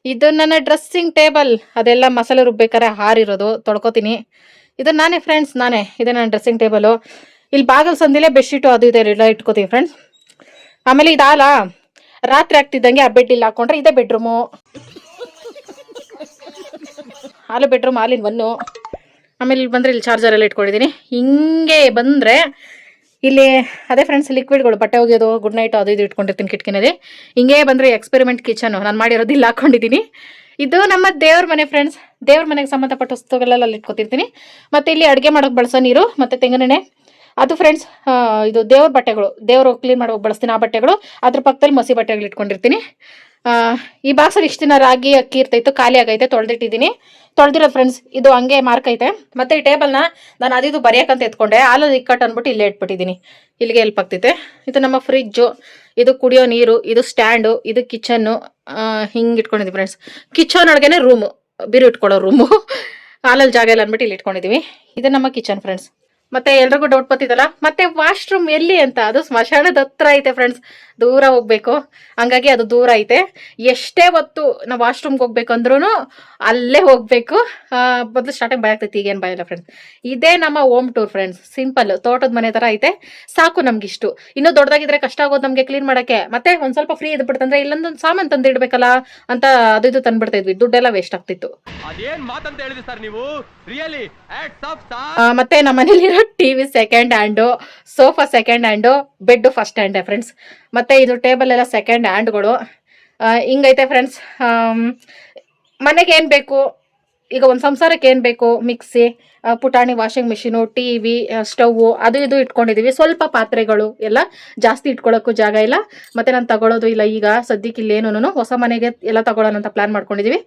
ಇದು ನನ್ನ ಡ್ರೆಸ್ಸಿಂಗ್ ಟೇಬಲ್. ಅದೆಲ್ಲ ಮಸಾಲೆ ರುಬ್ಬೇಕಾರೆ ಹಾರಿರೋದು ತೊಳ್ಕೊತೀನಿ. ಇದು ನಾನೇ ಫ್ರೆಂಡ್ಸ್, ನಾನೇ. ಇದೆ ನನ್ನ ಡ್ರೆಸ್ಸಿಂಗ್ ಟೇಬಲು. ಇಲ್ಲಿ ಬಾಗಲ್ ಸಂದಿಲೆ ಬೆಡ್ಶೀಟು ಅದು ಇದೆ ಎಲ್ಲ ಇಟ್ಕೋತೀವಿ ಫ್ರೆಂಡ್ಸ್. ಆಮೇಲೆ ಇದಾಲ ರಾತ್ರಿ ಆಗ್ತಿದ್ದಂಗೆ ಆ ಬೆಡ್ ಇಲ್ಲಿ ಹಾಕ್ಕೊಂಡ್ರೆ ಇದೇ ಬೆಡ್ರೂಮು. ಹಾಲು ಬೆಡ್ರೂಮ್, ಹಾಲಿನ 1. ಆಮೇಲೆ ಇಲ್ಲಿ ಬಂದರೆ ಇಲ್ಲಿ ಚಾರ್ಜರ್ ಎಲ್ಲ ಇಟ್ಕೊಂಡಿದ್ದೀನಿ. ಹಿಂಗೆ ಬಂದರೆ ಇಲ್ಲಿ ಅದೇ ಫ್ರೆಂಡ್ಸ್ ಲಿಕ್ವಿಡ್ಗಳು, ಬಟ್ಟೆ ಒಗೆಯೋದು, ಗುಡ್ ನೈಟ್ ಅದು ಇದು ಇಟ್ಕೊಂಡಿರ್ತೀನಿ ಕಿಟಕಿನಲ್ಲಿ. ಹಿಂಗೆ ಬಂದರೆ ಎಕ್ಸ್ಪೆರಿಮೆಂಟ್ ಕಿಚನ್ ನಾನು ಮಾಡಿರೋದು ಇಲ್ಲಿ ಹಾಕ್ಕೊಂಡಿದ್ದೀನಿ. ಇದು ನಮ್ಮ ದೇವ್ರ ಮನೆ ಫ್ರೆಂಡ್ಸ್. ದೇವ್ರ ಮನೆಗೆ ಸಂಬಂಧಪಟ್ಟ ವಸ್ತುಗಳೆಲ್ಲ ಅಲ್ಲಿ ಇಟ್ಕೊತಿರ್ತೀನಿ. ಮತ್ತು ಇಲ್ಲಿ ಅಡುಗೆ ಮಾಡೋಕೆ ಬಳಸೋ ನೀರು ಮತ್ತು ತೆಂಗಿನೆಣ್ಣೆ ಅದು ಫ್ರೆಂಡ್ಸ್. ಇದು ದೇವ್ರ ಬಟ್ಟೆಗಳು, ದೇವರು ಕ್ಲೀನ್ ಮಾಡೋಕೆ ಬಳಸ್ತೀನಿ ಆ ಬಟ್ಟೆಗಳು. ಅದ್ರ ಪಕ್ಕದಲ್ಲಿ ಮಸಿ ಬಟ್ಟೆಗಳು ಇಟ್ಕೊಂಡಿರ್ತೀನಿ. ಈ ಬಾಕ್ಸಲ್ಲಿ ಇಷ್ಟು ದಿನ ರಾಗಿ ಅಕ್ಕಿ ಇರ್ತೈತು, ಖಾಲಿ ಆಗೈತೆ, ತೊಳೆದಿರೋದು ಫ್ರೆಂಡ್ಸ್. ಇದು ಹಂಗೆ ಮಾರ್ಕ್ ಐತೆ. ಮತ್ತು ಈ ಟೇಬಲ್ನ ನಾನು ಅದಿದು ಬರೆಯೋಕ್ಕಂತ ಎತ್ಕೊಂಡೆ, ಹಾಲಲ್ಲಿ ಇಕ್ಕಟ್ಟು ಅಂದ್ಬಿಟ್ಟು ಇಲ್ಲೇ ಇಟ್ಬಿಟ್ಟಿದ್ದೀನಿ. ಇಲ್ಲಿಗೆ ಹೆಲ್ಪ್ ಆಗ್ತೈತೆ. ಇದು ನಮ್ಮ ಫ್ರಿಜ್ಜು, ಇದು ಕುಡಿಯೋ ನೀರು, ಇದು ಸ್ಟ್ಯಾಂಡು, ಇದು ಕಿಚನ್ನು. ಹಿಂಗೆ ಇಟ್ಕೊಂಡಿದ್ದೀವಿ ಫ್ರೆಂಡ್ಸ್. ಕಿಚನ್ ಒಳಗೇನೆ ರೂಮು, ಬೀರು ಇಟ್ಕೊಳ್ಳೋ ರೂಮು. ಹಾಲಲ್ಲಿ ಜಾಗ ಇಲ್ಲ ಅಂದ್ಬಿಟ್ಟು ಇಲ್ಲಿ ಇಟ್ಕೊಂಡಿದ್ದೀವಿ. ಇದು ನಮ್ಮ ಕಿಚನ್ ಫ್ರೆಂಡ್ಸ್. ಮತ್ತೆ ಎಲ್ರಿಗೂ ಡೌಟ್ ಬರ್ತಿದ್ದಲ್ಲ, ಮತ್ತೆ ವಾಶ್ರೂಮ್ ಎಲ್ಲಿ ಅಂತ. ಅದು ಸ್ಮಶಾನದ ಹತ್ರ ಐತೆ ಫ್ರೆಂಡ್ಸ್, ದೂರ ಹೋಗ್ಬೇಕು. ಹಂಗಾಗಿ ಅದು ದೂರ ಐತೆ. ಎಷ್ಟೇ ಹೊತ್ತು ನಾವು ವಾಶ್ರೂಮ್ಗೆ ಹೋಗ್ಬೇಕು ಅಂದ್ರೂ ಅಲ್ಲೇ ಹೋಗ್ಬೇಕು. ಮೊದಲು ಸ್ಟಾರ್ಟಿಂಗ್ ಭಯ ಆಗ್ತೈತಿ, ಈಗೇನು ಭಯ ಇಲ್ಲ ಫ್ರೆಂಡ್ಸ್. ಇದೇ ನಮ್ಮ ಹೋಮ್ ಟೂರ್ ಫ್ರೆಂಡ್ಸ್. ಸಿಂಪಲ್ ತೋಟದ ಮನೆ ಥರ ಐತೆ, ಸಾಕು ನಮ್ಗಿಷ್ಟು. ಇನ್ನೂ ದೊಡ್ಡದಾಗಿದ್ರೆ ಕಷ್ಟ ಆಗೋದು ನಮಗೆ ಕ್ಲೀನ್ ಮಾಡೋಕ್ಕೆ. ಮತ್ತೆ ಒಂದು ಸ್ವಲ್ಪ ಫ್ರೀ ಇದ್ಬಿಡ್ತಂದ್ರೆ ಇಲ್ಲೊಂದೊಂದು ಸಾಮಾನು ತಂದು ಇಡಬೇಕಲ್ಲ ಅಂತ ಅದು ಇದು ತಂದ್ಬಿಡ್ತಾ ಇದ್ವಿ. ದುಡ್ಡೆಲ್ಲ ವೇಸ್ಟ್ ಆಗ್ತಿತ್ತು. ಮತ್ತೆ ನಮ್ಮ ಮನೇಲಿರೋ TV second hand, sofa second hand, bed first ಹ್ಯಾಂಡೇ ಫ್ರೆಂಡ್ಸ್. ಮತ್ತೆ ಇದು ಟೇಬಲ್ ಎಲ್ಲ ಸೆಕೆಂಡ್ ಹ್ಯಾಂಡ್ಗಳು. ಹಿಂಗೈತೆ ಫ್ರೆಂಡ್ಸ್. ಮನೆಗೆ ಏನು ಬೇಕು, ಈಗ ಒಂದು ಸಂಸಾರಕ್ಕೆ ಏನು ಬೇಕು, ಮಿಕ್ಸಿ, ಪುಟಾಣಿ, ವಾಷಿಂಗ್ ಮಿಷಿನು, ಟಿವಿ, ಸ್ಟವ್ವು ಅದು ಇದು ಇಟ್ಕೊಂಡಿದ್ದೀವಿ. ಸ್ವಲ್ಪ ಪಾತ್ರೆಗಳು ಎಲ್ಲ, ಜಾಸ್ತಿ ಇಟ್ಕೊಳ್ಳೋಕ್ಕೂ ಜಾಗ ಇಲ್ಲ. ಮತ್ತೆ ನಾನು ತಗೊಳ್ಳೋದು ಇಲ್ಲ ಈಗ ಸದ್ಯಕ್ಕೆ. ಇಲ್ಲೇನು ಹೊಸ ಮನೆಗೆ ಎಲ್ಲ ತಗೊಳ್ಳೋಣ ಅಂತ ಪ್ಲಾನ್ ಮಾಡ್ಕೊಂಡಿದ್ದೀವಿ.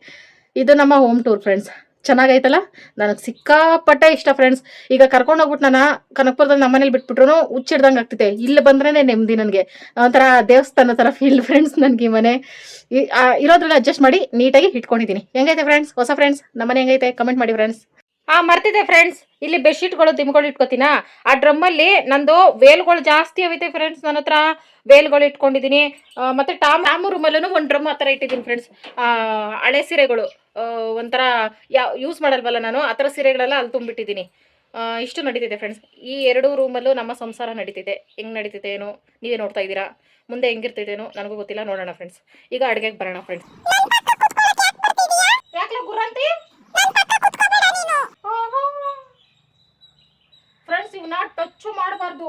ಇದು ನಮ್ಮ ಹೋಮ್ ಟೂರ್ ಫ್ರೆಂಡ್ಸ್. ಚೆನ್ನಾಗೈತಲ್ಲ, ನನಗೆ ಸಿಕ್ಕಾಪಟ್ಟೆ ಇಷ್ಟ ಫ್ರೆಂಡ್ಸ್. ಈಗ ಕರ್ಕೊಂಡು ಹೋಗ್ಬಿಟ್ಟು ನಾನು ಕನಕಪುರದಲ್ಲಿ ನಮ್ಮ ಮನೇಲಿ ಬಿಟ್ಬಿಟ್ರು ಹುಚ್ಚಿಡ್ದಂಗೆ ಆಗ್ತೈತೆ. ಇಲ್ಲಿ ಬಂದ್ರೇ ನೆಮ್ಮದಿ ನನಗೆ. ಒಂಥರ ದೇವಸ್ಥಾನ ಥರ ಫೀಲ್ ಫ್ರೆಂಡ್ಸ್ ನನಗೆ. ಈ ಮನೆ ಇರೋದ್ರಲ್ಲಿ ಅಡ್ಜಸ್ಟ್ ಮಾಡಿ ನೀಟಾಗಿ ಇಟ್ಕೊಂಡಿದ್ದೀನಿ. ಹೆಂಗೈತೆ ಫ್ರೆಂಡ್ಸ್ ಹೊಸ ಫ್ರೆಂಡ್ಸ್? ನಮ್ಮ ಮನೆ ಹೆಂಗೈತೆ ಕಮೆಂಟ್ ಮಾಡಿ ಫ್ರೆಂಡ್ಸ್. ಮರ್ತಿದೆ ಫ್ರೆಂಡ್ಸ್, ಇಲ್ಲಿ ಬೆಡ್ಶೀಟ್ಗಳು ದಿಮ್ಗಳು ಇಟ್ಕೋತೀನ. ಆ ಡ್ರಮ್ಮಲ್ಲಿ ನಂದು ವೇಲ್ಗಳು ಜಾಸ್ತಿ ಅವೈತೆ ಫ್ರೆಂಡ್ಸ್. ನನ್ನ ಹತ್ರ ವೇಲ್ಗಳು ಇಟ್ಕೊಂಡಿದ್ದೀನಿ. ಮತ್ತು ಟಾಮು ರೂಮಲ್ಲೂ ಒಂದು ಡ್ರಮ್ ಆ ಥರ ಇಟ್ಟಿದ್ದೀನಿ ಫ್ರೆಂಡ್ಸ್. ಹಳೆ ಸೀರೆಗಳು ಒಂಥರ ಯೂಸ್ ಮಾಡಲ್ವಲ್ಲ ನಾನು, ಆ ಥರ ಸೀರೆಗಳೆಲ್ಲ ಅಲ್ಲಿ ತುಂಬಿಟ್ಟಿದ್ದೀನಿ. ಇಷ್ಟು ನಡೀತಿದೆ ಫ್ರೆಂಡ್ಸ್. ಈ 2 ರೂಮಲ್ಲೂ ನಮ್ಮ ಸಂಸಾರ ನಡೀತಿದೆ. ಹೆಂಗೆ ನಡೀತಿದೆ ಏನೋ ನೀವೇ ನೋಡ್ತಾ ಇದ್ದೀರಾ. ಮುಂದೆ ಹೆಂಗಿರ್ತೈತೇನೋ ನನಗೂ ಗೊತ್ತಿಲ್ಲ, ನೋಡೋಣ ಫ್ರೆಂಡ್ಸ್. ಈಗ ಅಡುಗೆಗೆ ಬರೋಣ ಫ್ರೆಂಡ್ಸ್. ಯಾಕೆ ಗುರಂತಿ ಫ್ರೆಂಡ್ಸ್, ಇವನ್ನ ಟಚ್ ಮಾಡಬಾರ್ದು.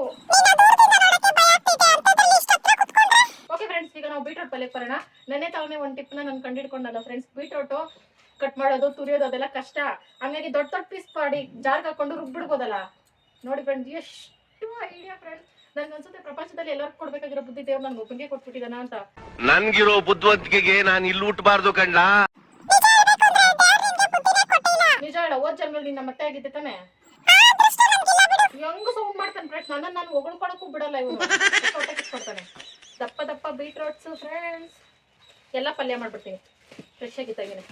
ಓಕೆ ಫ್ರೆಂಡ್ಸ್, ಈಗ ನಾವು ಬೀಟ್ರೋಟ್ ಪಲ್ಯಕ್ಕೆ ಬರೋಣ. ನೆನ್ನೆ ತಾವೇ ಒಂದು ಟಿಪ್ನ ನಾನು ಕಂಡಿಡ್ಕೊಂಡಲ್ಲ ಫ್ರೆಂಡ್ಸ್. ಬೀಟ್ರೋಟು ಕಟ್ ಮಾಡೋದು, ತುರಿಯೋದು ಅದೆಲ್ಲ ಕಷ್ಟ. ಹಂಗಾಗಿ ದೊಡ್ಡ ದೊಡ್ಡ ಪೀಸ್ ಮಾಡಿ ಜಾರ್ಗೆ ಹಾಕೊಂಡು ರುಬ್ಬಿಡ್ಬೋದಲ್ಲ. ನೋಡಿ ಫ್ರೆಂಡ್ಸ್, ಎಷ್ಟು ಐಡಿಯಾ ಫ್ರೆಂಡ್ಸ್. ನನ್ಗೆ ಅನ್ಸುತ್ತೆ ಪ್ರಪಂಚದಲ್ಲಿ ಎಲ್ಲರಿಗೂ ಕೊಡ್ಬೇಕಾಗಿರೋ ಬುದ್ಧಿ ದೇವ್ರು ನನ್ಗೆ ಒಬ್ಬನಿಗೆ ಕೊಟ್ಬಿಟ್ಟಿದಾನ ಅಂತ. ನನ್ಗಿರೋ ಬುದ್ಧಿವಂತಿಕೆಗೆ ನಾನು ಇಲ್ಲಿ ಹುಟ್ಟಬಾರ್ದು ಕಣ್ಣ. ನಿಜ ಹೇಳ, ಓದ್ ಜನ್ಮಲ್ಲಿ ನಿನ್ನ ಮತ್ತೆ ಆಗಿದ್ದೆ ತಾನೆ. ಹೆಂಗ ಸೌಂಡ್ ಮಾಡ್ತಾನೆ ಫ್ರೆಂಡ್ಸ್, ನಾನು ಹೊಗಳ್ಕೊಳಕ್ಕೂ ಬಿಡಲ್ಲ ಇವನು. ಕಿತ್ಕೊಡ್ತಾನೆ. ದಪ್ಪ ದಪ್ಪ ಬೀಟ್ರೋಟ್ಸ್ ಫ್ರೆಂಡ್ಸ್, ಎಲ್ಲ ಪಲ್ಯ ಮಾಡ್ಬಿಡ್ತೀನಿ. ಫ್ರೆಶ್ ಆಗಿದ್ದಾಗೇನೆ.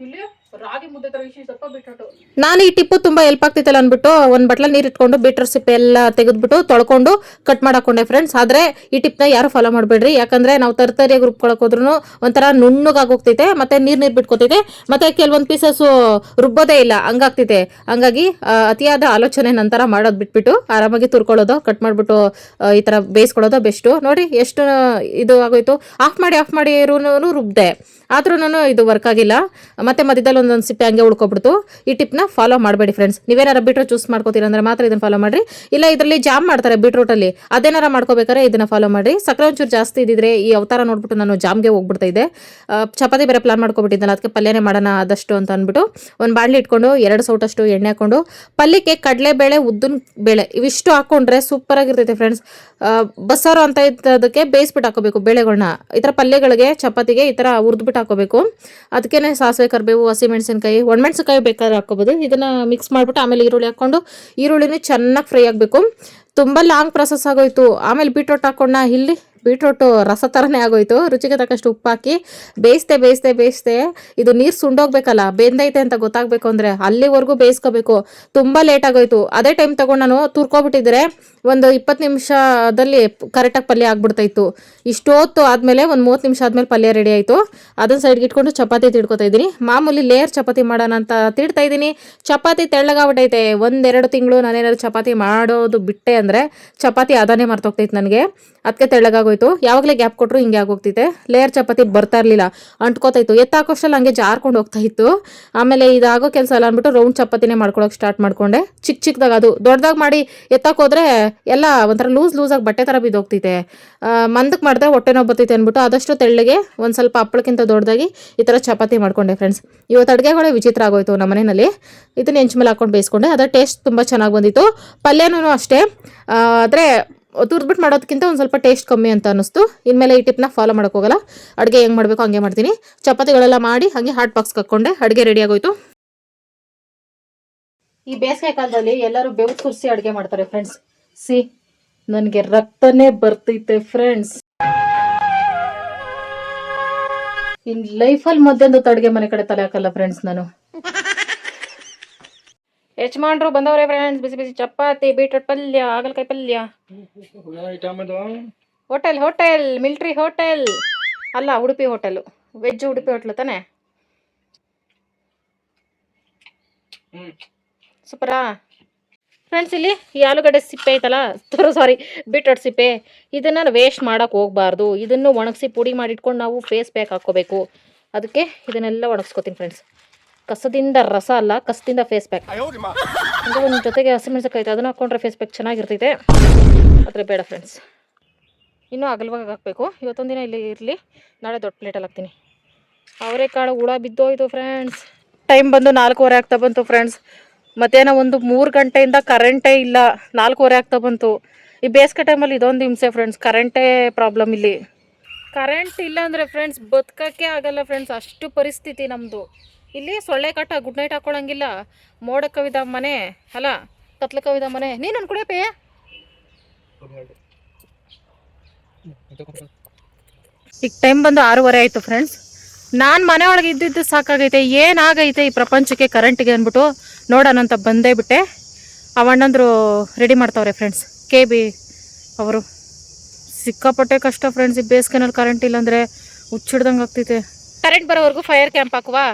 ಇಲ್ಲಿ ರಾಗಿ ಮುದ್ದೆ ತರ ಇಷ್ಟು ದಪ್ಪ ಬೀಟ್ರೋಟು. ನಾನು ಈ ಟಿಪ್ಪು ತುಂಬಾ ಹೆಲ್ಪ್ ಆಗ್ತಿತ್ತಲ್ಲ ಅಂದ್ಬಿಟ್ಟು ಒಂದು ಬಟ್ಲ ನೀರು ಇಟ್ಕೊಂಡು ಬೀಟ್ರೋಟ್ ಸಿಪ್ಪೆ ಎಲ್ಲ ತೆಗೆದ್ಬಿಟ್ಟು ತೊಳ್ಕೊಂಡು ಕಟ್ ಮಾಡಾಕೊಂಡೆ ಫ್ರೆಂಡ್ಸ್. ಆದ್ರೆ ಈ ಟಿಪ್ನ ಯಾರು ಫಾಲೋ ಮಾಡಬೇಡ್ರಿ, ಯಾಕಂದ್ರೆ ನಾವು ತರಕಾರಿಯಾಗಿ ರುಬ್ಕೊಳಕ್ ಹೋದ್ರೂ ಒಂಥರ ನುಣ್ಣಗಾಗೋಗ್ತೈತೆ, ಮತ್ತೆ ನೀರ್ ಬಿಟ್ಕೋತೈತೆ, ಮತ್ತೆ ಕೆಲವೊಂದು ಪೀಸಸ್ ರುಬ್ಬೋದೇ ಇಲ್ಲ, ಹಂಗಾಗ್ತೈತೆ. ಹಂಗಾಗಿ ಅತಿಯಾದ ಆಲೋಚನೆ ನಂತರ ಮಾಡೋದು ಬಿಟ್ಬಿಟ್ಟು ಆರಾಮಾಗಿ ತುರ್ಕೊಳ್ಳೋದು, ಕಟ್ ಮಾಡ್ಬಿಟ್ಟು ಈ ತರ ಬೇಯಿಸ್ಕೊಳ್ಳೋದು ಬೆಸ್ಟು. ನೋಡಿ ಎಷ್ಟು ಇದು ಆಗೋಯ್ತು. ಆಫ್ ಮಾಡಿ ರುಬ್ದೆ, ಆದ್ರೂ ಇದು ವರ್ಕ್ ಆಗಿಲ್ಲ. ಮತ್ತೆ ಮಧ್ಯದಲ್ಲಿ ಒಂದೊಂದು ಸಿಪ್ಪೆ ಹಂಗೆ ಉಳ್ಕೊಬಿಡ್ತು. ಈ ಟಿಪ್ನ ಫಾಲೋ ಮಾಡಬೇಡಿ ಫ್ರೆಂಡ್ಸ್. ನೀವೇನಾರ ಬೀಟ್ರೋಟ್ ಚೂಸ್ ಮಾಡ್ಕೋತೀರ ಅಂದ್ರೆ ಮಾತ್ರ ಇದನ್ನ ಫಾಲೋ ಮಾಡ್ರಿ. ಇಲ್ಲ ಇದರಲ್ಲಿ ಜಾಮ್ ಮಾಡ್ತಾರೆ ಬೀಟ್ರೋಟಲ್ಲಿ, ಅದೇನಾರ ಮಾಡ್ಕೋಬೇಕಾದ್ರೆ ಇದನ್ನ ಫಾಲೋ ಮಾಡ್ರಿ. ಸಕ್ಕರೆ ಒಂಚೂರು ಜಾಸ್ತಿ ಇದ್ದಿದ್ರೆ ಈ ಅವತಾರ ನೋಡ್ಬಿಟ್ಟು ನಾನು ಜಾಮ್ಗೆ ಹೋಗ್ಬಿಡ್ತಾ ಇದ್ದೆ. ಚಪಾತಿ ಬೇರೆ ಪ್ಲಾನ್ ಮಾಡ್ಕೊಬಿಟ್ಟಿದ್ದಲ್ಲ, ಅದಕ್ಕೆ ಪಲ್ಯನೇ ಮಾಡೋಣ ಆದಷ್ಟು ಅಂತ ಅಂದ್ಬಿಟ್ಟು ಒಂದು ಬಾಣಲಿ ಇಟ್ಕೊಂಡು 2 ಸೌಟಷ್ಟು ಎಣ್ಣೆ ಹಾಕೊಂಡು ಪಲ್ಯಕ್ಕೆ ಕಡಲೆಬೇಳೆ, ಉದ್ದಿನ ಬೇಳೆ ಇವಿಷ್ಟು ಹಾಕೊಂಡ್ರೆ ಸೂಪರ್ ಆಗಿರ್ತೈತೆ ಫ್ರೆಂಡ್ಸ್. ಬಸ್ಸಾರು ಅಂತ ಇದ್ದದಕ್ಕೆ ಬೇಯಿಸ್ಬಿಟ್ಟು ಹಾಕೋಬೇಕು ಬೇಳೆಗಳನ್ನ. ಈ ಥರ ಪಲ್ಯಗಳಿಗೆ ಚಪಾತಿಗೆ ಈ ಥರ ಹುರಿದ್ಬಿಟ್ಟು ಹಾಕೋಬೇಕು. ಅದಕ್ಕೇನೆ ಸಾಸಿವೆ, ಕರಿಬೇವು, ಹಸಿಮೆಣಸಿನ್ಕಾಯಿ, ಒಣಮೆಣಸಿನ್ಕಾಯಿ ಬೇಕಾದ್ರೆ ಹಾಕೋಬೋದು. ಇದನ್ನ ಮಿಕ್ಸ್ ಮಾಡ್ಬಿಟ್ಟು ಆಮೇಲೆ ಈರುಳ್ಳಿ ಹಾಕೊಂಡು ಈರುಳ್ಳಿನ ಚೆನ್ನಾಗಿ ಫ್ರೈ ಆಗಬೇಕು. ತುಂಬ ಲಾಂಗ್ ಪ್ರೊಸೆಸ್ ಆಗೋಯ್ತು. ಆಮೇಲೆ ಬೀಟ್ರೋಟ್ ಹಾಕೊಂಡ, ಇಲ್ಲಿ ಬೀಟ್ರೋಟು ರಸ ಥರನೇ ಆಗೋಯ್ತು. ರುಚಿಗೆ ತಕ್ಕಷ್ಟು ಉಪ್ಪು ಹಾಕಿ ಬೇಯಿಸ್ದೆ ಇದು ನೀರು ಸುಂಡೋಗ್ಬೇಕಲ್ಲ, ಬೆಂದೈತೆ ಅಂತ ಗೊತ್ತಾಗಬೇಕು ಅಂದರೆ ಅಲ್ಲಿವರೆಗೂ ಬೇಯಿಸ್ಕೋಬೇಕು. ತುಂಬ ಲೇಟ್ ಆಗೋಯ್ತು. ಅದೇ ಟೈಮ್ ತೊಗೊಂಡು ನಾನು ತುರ್ಕೊಬಿಟ್ಟಿದ್ರೆ ಒಂದು 20 ನಿಮಿಷದಲ್ಲಿ ಕರೆಕ್ಟಾಗಿ ಪಲ್ಯ ಆಗ್ಬಿಡ್ತಾಯಿತ್ತು. ಇಷ್ಟೊತ್ತು ಆದಮೇಲೆ ಒಂದು 30 ನಿಮಿಷ ಆದಮೇಲೆ ಪಲ್ಯ ರೆಡಿ ಆಯಿತು. ಅದನ್ನು ಸೈಡ್ಗೆ ಇಟ್ಕೊಂಡು ಚಪಾತಿ ತಿಡ್ಕೊತಾ ಇದ್ದೀನಿ. ಮಾಮೂಲಿ ಲೇಯರ್ ಚಪಾತಿ ಮಾಡೋಣ ಅಂತ ತಿಡ್ತಾ ಇದ್ದೀನಿ. ಚಪಾತಿ ತೆಳ್ಳಗಾಗ್ಬಿಟ್ಟೈತೆ. 1-2 ತಿಂಗಳು ನಾನೇನಾದ್ರು ಚಪಾತಿ ಮಾಡೋದು ಬಿಟ್ಟೆ ಅಂದರೆ ಚಪಾತಿ ಅದಾನೇ ಮರ್ತೋಗ್ತೈತೆ ನನಗೆ. ಅದಕ್ಕೆ ತೆಳ್ಳಗಾಗೋಯ್ತು. ಯಾವಾಗಲೇ ಗ್ಯಾಪ್ ಕೊಟ್ಟರು ಹಿಂಗೆ ಆಗೋಗ್ತೈತೆ. ಲೇಯರ್ ಚಪಾತಿ ಬರ್ತಾ ಇರಲಿಲ್ಲ, ಅಂಟ್ಕೋತಾಯಿತ್ತು. ಎತ್ತಾಕೋಷ್ಟಲ್ಲಿ ಹಂಗೆ ಜಾರ್ಕೊಂಡು ಹೋಗ್ತಾ ಇತ್ತು. ಆಮೇಲೆ ಇದಾಗೋ ಕೆಲಸ ಅಲ್ಲ ಅಂದ್ಬಿಟ್ಟು ರೌಂಡ್ ಚಪಾತಿನೇ ಮಾಡ್ಕೊಳಕ್ಕೆ ಸ್ಟಾರ್ಟ್ ಮಾಡ್ಕೊಂಡೆ. ಚಿಕ್ಕದಾಗ, ಅದು ದೊಡ್ಡದಾಗಿ ಮಾಡಿ ಎತ್ತಾಕೋದ್ರೆ ಎಲ್ಲ ಒಂಥರ ಲೂಸಾಗಿ ಬಟ್ಟೆ ಥರ ಬಿದ್ದೋಗ್ತೈತೆ. ಮಂದಕ್ಕೆ ಮಾಡಿದ್ರೆ ಹೊಟ್ಟೆ ನೋವು ಬರ್ತೈತೆ ಅಂದ್ಬಿಟ್ಟು ಆದಷ್ಟು ತೆಳ್ಳಗೆ ಒಂದು ಸ್ವಲ್ಪ ಹಪ್ಪಳಕ್ಕಿಂತ ದೊಡ್ಡದಾಗಿ ಈ ಥರ ಚಪಾತಿ ಮಾಡ್ಕೊಂಡೆ ಫ್ರೆಂಡ್ಸ್. ಇವತ್ತು ಅಡುಗೆಗಳೇ ವಿಚಿತ್ರ ಆಗೋಯ್ತು ನಮ್ಮ ಮನೆಯಲ್ಲಿ. ಇದನ್ನ ಹೆಂಚು ಮೇಲೆ ಹಾಕೊಂಡು ಬೇಯಿಸ್ಕೊಂಡೆ. ಅದರ ಟೇಸ್ಟ್ ತುಂಬ ಚೆನ್ನಾಗಿ ಬಂದಿತ್ತು. ಪಲ್ಯನೂ ಅಷ್ಟೇ, ಆದರೆ ತುರ್ದ್ಬಿಟ್ಟು ಮಾಡೋದಕ್ಕಿಂತ ಒಂದು ಸ್ವಲ್ಪ ಟೇಸ್ಟ್ ಕಮ್ಮಿ ಅಂತ ಅನ್ನಿಸ್ತು. ಇನ್ಮೇಲೆ ಈ ಟಿಪ್ನ ಫಾಲೋ ಮಾಡೋಕೆ ಹೋಗಲ್ಲ. ಅಡುಗೆ ಹೆಂಗೆ ಮಾಡಬೇಕು ಹಂಗೆ ಮಾಡ್ತೀನಿ. ಚಪಾತಿಗಳೆಲ್ಲ ಮಾಡಿ ಹಾಗೆ ಹಾಟ್ ಬಾಕ್ಸ್ಗೆ ಹಾಕ್ಕೊಂಡೆ. ಅಡುಗೆ ರೆಡಿ ಆಗೋಯ್ತು. ಈ ಬೇಸಿಗೆ ಕಾಲದಲ್ಲಿ ಎಲ್ಲರೂ ಬೆವರು ಸುರಿಸಿ ಅಡುಗೆ ಮಾಡ್ತಾರೆ ಫ್ರೆಂಡ್ಸ್. ನನಗೆ ರಕ್ತನೇ ಬರ್ತೈತೆ ಫ್ರೆಂಡ್ಸ್. ಇನ್ ಲೈಫಲ್ಲಿ ಮಧ್ಯಾಹ್ನದ ಅಡುಗೆ ಮನೆ ಕಡೆ ತಲೆ ಹಾಕಲ್ಲ ಫ್ರೆಂಡ್ಸ್ ನಾನು. ಯಜಮಾನ್ರು ಬಂದವ್ರೆ ಫ್ರೆಂಡ್ಸ್. ಬಿಸಿ ಚಪಾತಿ, ಬೀಟ್ರೋಟ್ ಪಲ್ಯ, ಹಾಗಲಕಾಯಿ ಪಲ್ಯ. ಹೋಟೆಲ್ ಮಿಲ್ಟ್ರಿ ಹೋಟೆಲ್ ಅಲ್ಲ, Udupi hotel. Veg Udupi hotel ತಾನೆ. ಸೂಪರಾ ಫ್ರೆಂಡ್ಸ್. ಇಲ್ಲಿ ಈ ಆಲೂಗಡ್ಡೆ ಸಿಪ್ಪೆ ಐತಲ್ಲ, ಬೀಟ್ರೋಟ್ ಸಿಪ್ಪೆ, ಇದನ್ನು ವೇಸ್ಟ್ ಮಾಡೋಕೆ ಹೋಗಬಾರ್ದು. ಇದನ್ನು ಒಣಗಿಸಿ ಪುಡಿ ಮಾಡಿಟ್ಕೊಂಡು ನಾವು ಫೇಸ್ ಪ್ಯಾಕ್ ಹಾಕ್ಕೋಬೇಕು. ಅದಕ್ಕೆ ಇದನ್ನೆಲ್ಲ ಒಣಗಿಸ್ಕೊತೀನಿ ಫ್ರೆಂಡ್ಸ್. ಕಸದಿಂದ ರಸ ಅಲ್ಲ, ಕಸದಿಂದ ಫೇಸ್ ಪ್ಯಾಕ್. ಅಂದರೆ ಒಂದು ಜೊತೆಗೆ ಹಸಿಮೆಣಸಿನಕಾಯಿ ಐತೆ, ಅದನ್ನು ಹಾಕ್ಕೊಂಡ್ರೆ ಫೇಸ್ ಪ್ಯಾಕ್ ಚೆನ್ನಾಗಿರ್ತೈತೆ. ಆದರೆ ಬೇಡ ಫ್ರೆಂಡ್ಸ್, ಇನ್ನೂ ಅಗಲವಾಗಿ ಹಾಕಬೇಕು. ಇವತ್ತೊಂದು ದಿನ ಇಲ್ಲಿ ಇರಲಿ, ನಾಳೆ ದೊಡ್ಡ ಪ್ಲೇಟಲ್ಲಿ ಹಾಕ್ತೀನಿ. ಅವರೆಕಾಳು ಹುಳ ಬಿದ್ದೋಯ್ತು ಫ್ರೆಂಡ್ಸ್. ಟೈಮ್ ಬಂದು 4:15 ಆಗ್ತಾ ಬಂತು ಫ್ರೆಂಡ್ಸ್. ಮಧ್ಯಾಹ್ನ ಒಂದು 3 ಗಂಟೆಯಿಂದ ಕರೆಂಟೇ ಇಲ್ಲ. 4:15 ಆಗ್ತಾ ಬಂತು. ಈ ಬೇಸಿಗೆ ಟೈಮಲ್ಲಿ ಇದೊಂದು ಹಿಂಸೆ ಫ್ರೆಂಡ್ಸ್, ಕರೆಂಟೇ ಪ್ರಾಬ್ಲಮ್ ಇಲ್ಲಿ. ಕರೆಂಟ್ ಇಲ್ಲ ಅಂದರೆ ಫ್ರೆಂಡ್ಸ್ ಬದುಕೋಕ್ಕೆ ಆಗಲ್ಲ ಫ್ರೆಂಡ್ಸ್, ಅಷ್ಟು ಪರಿಸ್ಥಿತಿ ನಮ್ಮದು. ಇಲ್ಲಿ ಸೊಳ್ಳೆ ಕಾಟ, ಗುಡ್ ನೈಟ್ ಹಾಕ್ಕೊಳಂಗಿಲ್ಲ. ಮೋಡ ಕವಿದ ಮನೆ ಅಲ್ಲ, ಕತ್ಲೆ ಕವಿದ ಮನೆ. ನೀನು ನನ್ನ ಕುಡಿಯಪ್ಪೇ. ಈಗ ಟೈಮ್ ಬಂದು 6:15 ಆಯಿತು ಫ್ರೆಂಡ್ಸ್. ನಾನು ಮನೆ ಒಳಗೆ ಇದ್ದಿದ್ದು ಸಾಕಾಗೈತೆ. ಏನಾಗೈತೆ ಈ ಪ್ರಪಂಚಕ್ಕೆ ಕರೆಂಟಿಗೆ ಅಂದ್ಬಿಟ್ಟು ನೋಡೋಣ ಅಂತ ಬಂದೇ ಬಿಟ್ಟೆ. ಅವಣ್ಣಂದ್ರು ರೆಡಿ ಮಾಡ್ತಾವ್ರೆ ಫ್ರೆಂಡ್ಸ್, KB ಅವರು. ಸಿಕ್ಕಾಪಟ್ಟೆ ಕಷ್ಟ ಫ್ರೆಂಡ್ಸ್ ಈ ಬೇಸಿಗೆನಲ್ಲಿ ಕರೆಂಟ್ ಇಲ್ಲಾಂದರೆ ಹುಚ್ಚಿಡ್ದಂಗೆ ಆಗ್ತೈತೆ. ಕರೆಂಟ್ ಬರೋವರೆಗೂ ಫೈರ್ ಕ್ಯಾಂಪ್ ಹಾಕುವಾ?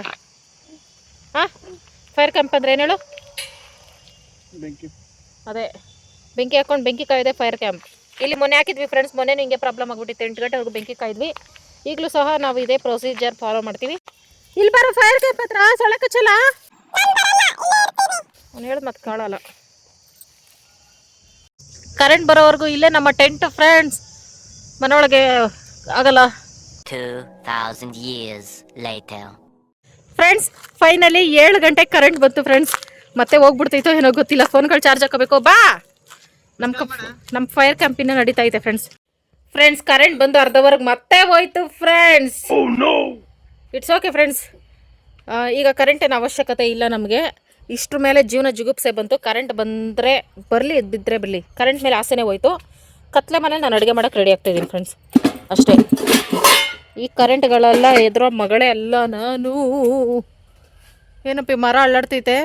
ಹಾಂ, ಫೈರ್ ಕ್ಯಾಂಪ್ ಅಂದರೆ ಏನು ಹೇಳು? ಅದೇ ಬೆಂಕಿ ಹಾಕೊಂಡು ಬೆಂಕಿ ಕಾಯ್ದೆ ಫೈರ್ ಕ್ಯಾಂಪ್. ಇಲ್ಲಿ ಮೊನ್ನೆ ಹಾಕಿದ್ವಿ ಫ್ರೆಂಡ್ಸ್. ಮೊನ್ನೆ ಹಿಂಗೆ ಪ್ರಾಬ್ಲಮ್ ಆಗ್ಬಿಟ್ಟಿತ್ತು. 8 ಗಂಟೆವರೆಗೂ ಬೆಂಕಿ ಕಾಯ್ದ್ವಿ. ಈಗಲೂ ಸಹ ನಾವು ಇದೇ ಪ್ರೊಸೀಜರ್ ಫಾಲೋ ಮಾಡ್ತೀವಿ. ಇಲ್ಲಿ ಬರೋ ಫೈರ್ ಕ್ಯಾಂಪ್ ಹತ್ರ ಸೊಳ್ಳೆ ಕಚ್ಚಲ್ಲ. ಅವ್ನು ಹೇಳೋದು ಮತ್ತೆ ಕಾಳಲ್ಲ. ಕರೆಂಟ್ ಬರೋವರೆಗೂ ಇಲ್ಲೇ ನಮ್ಮ ಟೆಂಟ್ ಫ್ರೆಂಡ್ಸ್. ಮನೆಯೊಳಗೆ ಆಗಲ್ಲ. 2000 years later. ಫ್ರೆಂಡ್ಸ್ ಫೈನಲಿ 7 ಗಂಟೆಗೆ ಕರೆಂಟ್ ಬಂತು ಫ್ರೆಂಡ್ಸ್. ಮತ್ತೆ ಹೋಗ್ಬಿಡ್ತೈತೋ ಏನೋ ಗೊತ್ತಿಲ್ಲ. ಫೋನ್ಗಳು ಚಾರ್ಜ್ ಹಾಕೋಬೇಕು. ಬಾ, ನಮ್ಮ ಫೈರ್ ಕ್ಯಾಂಪಿನ ನಡೀತಾ ಇದೆ ಫ್ರೆಂಡ್ಸ್. ಕರೆಂಟ್ ಬಂದು ಅರ್ಧವರೆಗೆ ಮತ್ತೆ ಹೋಯ್ತು ಫ್ರೆಂಡ್ಸ್. It's okay friends. ಈಗ ಕರೆಂಟಿನ ಅವಶ್ಯಕತೆ ಇಲ್ಲ ನಮಗೆ. ಇಷ್ಟ್ರ ಮೇಲೆ ಜೀವನ ಜುಗುಪ್ಸೆ ಬಂತು. ಕರೆಂಟ್ ಬಂದರೆ ಬರಲಿ, ಬಿದ್ದರೆ ಬರಲಿ, ಕರೆಂಟ್ ಮೇಲೆ ಆಸೆನೇ ಹೋಯ್ತು. ಕತ್ಲೆ ಮನೇಲಿ ನಾನು ಅಡುಗೆ ಮಾಡೋಕ್ಕೆ ರೆಡಿ ಆಗ್ತಾಯಿದ್ದೀನಿ ಫ್ರೆಂಡ್ಸ್, ಅಷ್ಟೇ. ಈ ಕರೆಂಟ್ಗಳೆಲ್ಲ ಎದುರೋ ಮಗಳೇ ಅಲ್ಲ ನಾನು. ಏನಪ್ಪ ಮರ ಅಲ್ಲಾಡ್ತೈತೆ.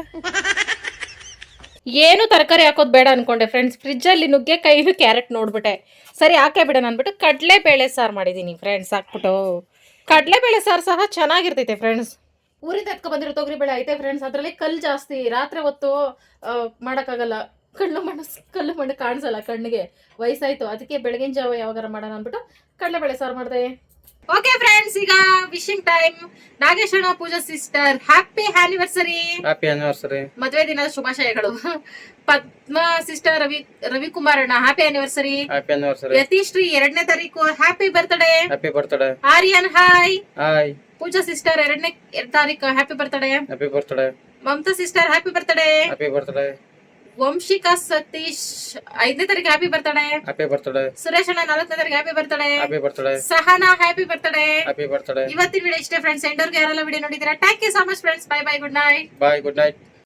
ಏನು ತರಕಾರಿ ಹಾಕೋದು ಬೇಡ ಅನ್ಕೊಂಡೆ ಫ್ರೆಂಡ್ಸ್. ಫ್ರಿಜ್ಜಲ್ಲಿ ನುಗ್ಗೆಕಾಯಿ ಕ್ಯಾರೆಟ್ ನೋಡ್ಬಿಟ್ಟೆ, ಸರಿ ಹಾಕೇ ಬಿಡೋಣ ಅಂದ್ಬಿಟ್ಟು ಕಡಲೆಬೇಳೆ ಸಾರು ಮಾಡಿದ್ದೀನಿ ಫ್ರೆಂಡ್ಸ್. ಹಾಕ್ಬಿಟ್ಟು ಕಡಲೆಬೇಳೆ ಸಾರು ಸಹ ಚೆನ್ನಾಗಿರ್ತೈತೆ ಫ್ರೆಂಡ್ಸ್. ಊರಿಂದ ಎತ್ಕೊ ಬಂದಿರೋ ತೊಗರಿಬೇಳೆ ಐತೆ ಫ್ರೆಂಡ್ಸ್. ಅದರಲ್ಲಿ ಕಲ್ಲು ಜಾಸ್ತಿ, ರಾತ್ರಿ ಹೊತ್ತು ಮಾಡೋಕ್ಕಾಗಲ್ಲ. ಕಲ್ಲು ಮಣ್ಣು ಕಾಣಿಸಲ್ಲ ಕಣ್ಣಿಗೆ, ವಯಸ್ಸಾಯ್ತು. ಅದಕ್ಕೆ ಬೆಳಗಿನ ಜಾವ ಯಾವಾಗಾರ ಮಾಡೋಣ ಅಂದ್ಬಿಟ್ಟು ಕಡಲೆಬೇಳೆ ಸಾರು ಮಾಡಿದೆ. ಓಕೆ ಫ್ರೆಂಡ್ಸ್, ಈಗ ವಿಶಿಂಗ್ ಟೈಮ್. ನಾಗೇಶಣ್ಣ, Pooja sister, happy anniversary. Happy anniversary. ಮದುವೆ ದಿನದ ಶುಭಾಶಯಗಳು. ಪದ್ಮ ಸಿಸ್ಟರ್, ರವಿಕುಮಾರ್ ಅಣ್ಣ, happy anniversary. Happy anniversary. Yatishri 2ನೇ ತಾರೀಕು, happy birthday. Happy birthday. Aryan hi. Hi. Pooja sister 2ನೇ ತಾರೀಕು, happy birthday. Happy birthday. Mamata sister, happy birthday. Happy birthday. Vanshika Satish 5ನೇ ತಾರೀಕು, happy birthday. Happy birthday. Suresh ಅಣ್ಣ 4ನೇ ತಾರೀಕು, happy birthday. Happy birthday. Sahana, happy birthday. Happy birthday. ಇವತ್ತಿನ ವಿಡಿಯೋ ಇಷ್ಟೇ ಫ್ರೆಂಡ್ಸ್. ಎಂಡೋರ್ಗೆ ಯಾರೆಲ್ಲ ವಿಡಿಯೋ ನೋಡಿದ್ದೀರಾ, thank you so much friends. Bye bye, good night. Bye, good night.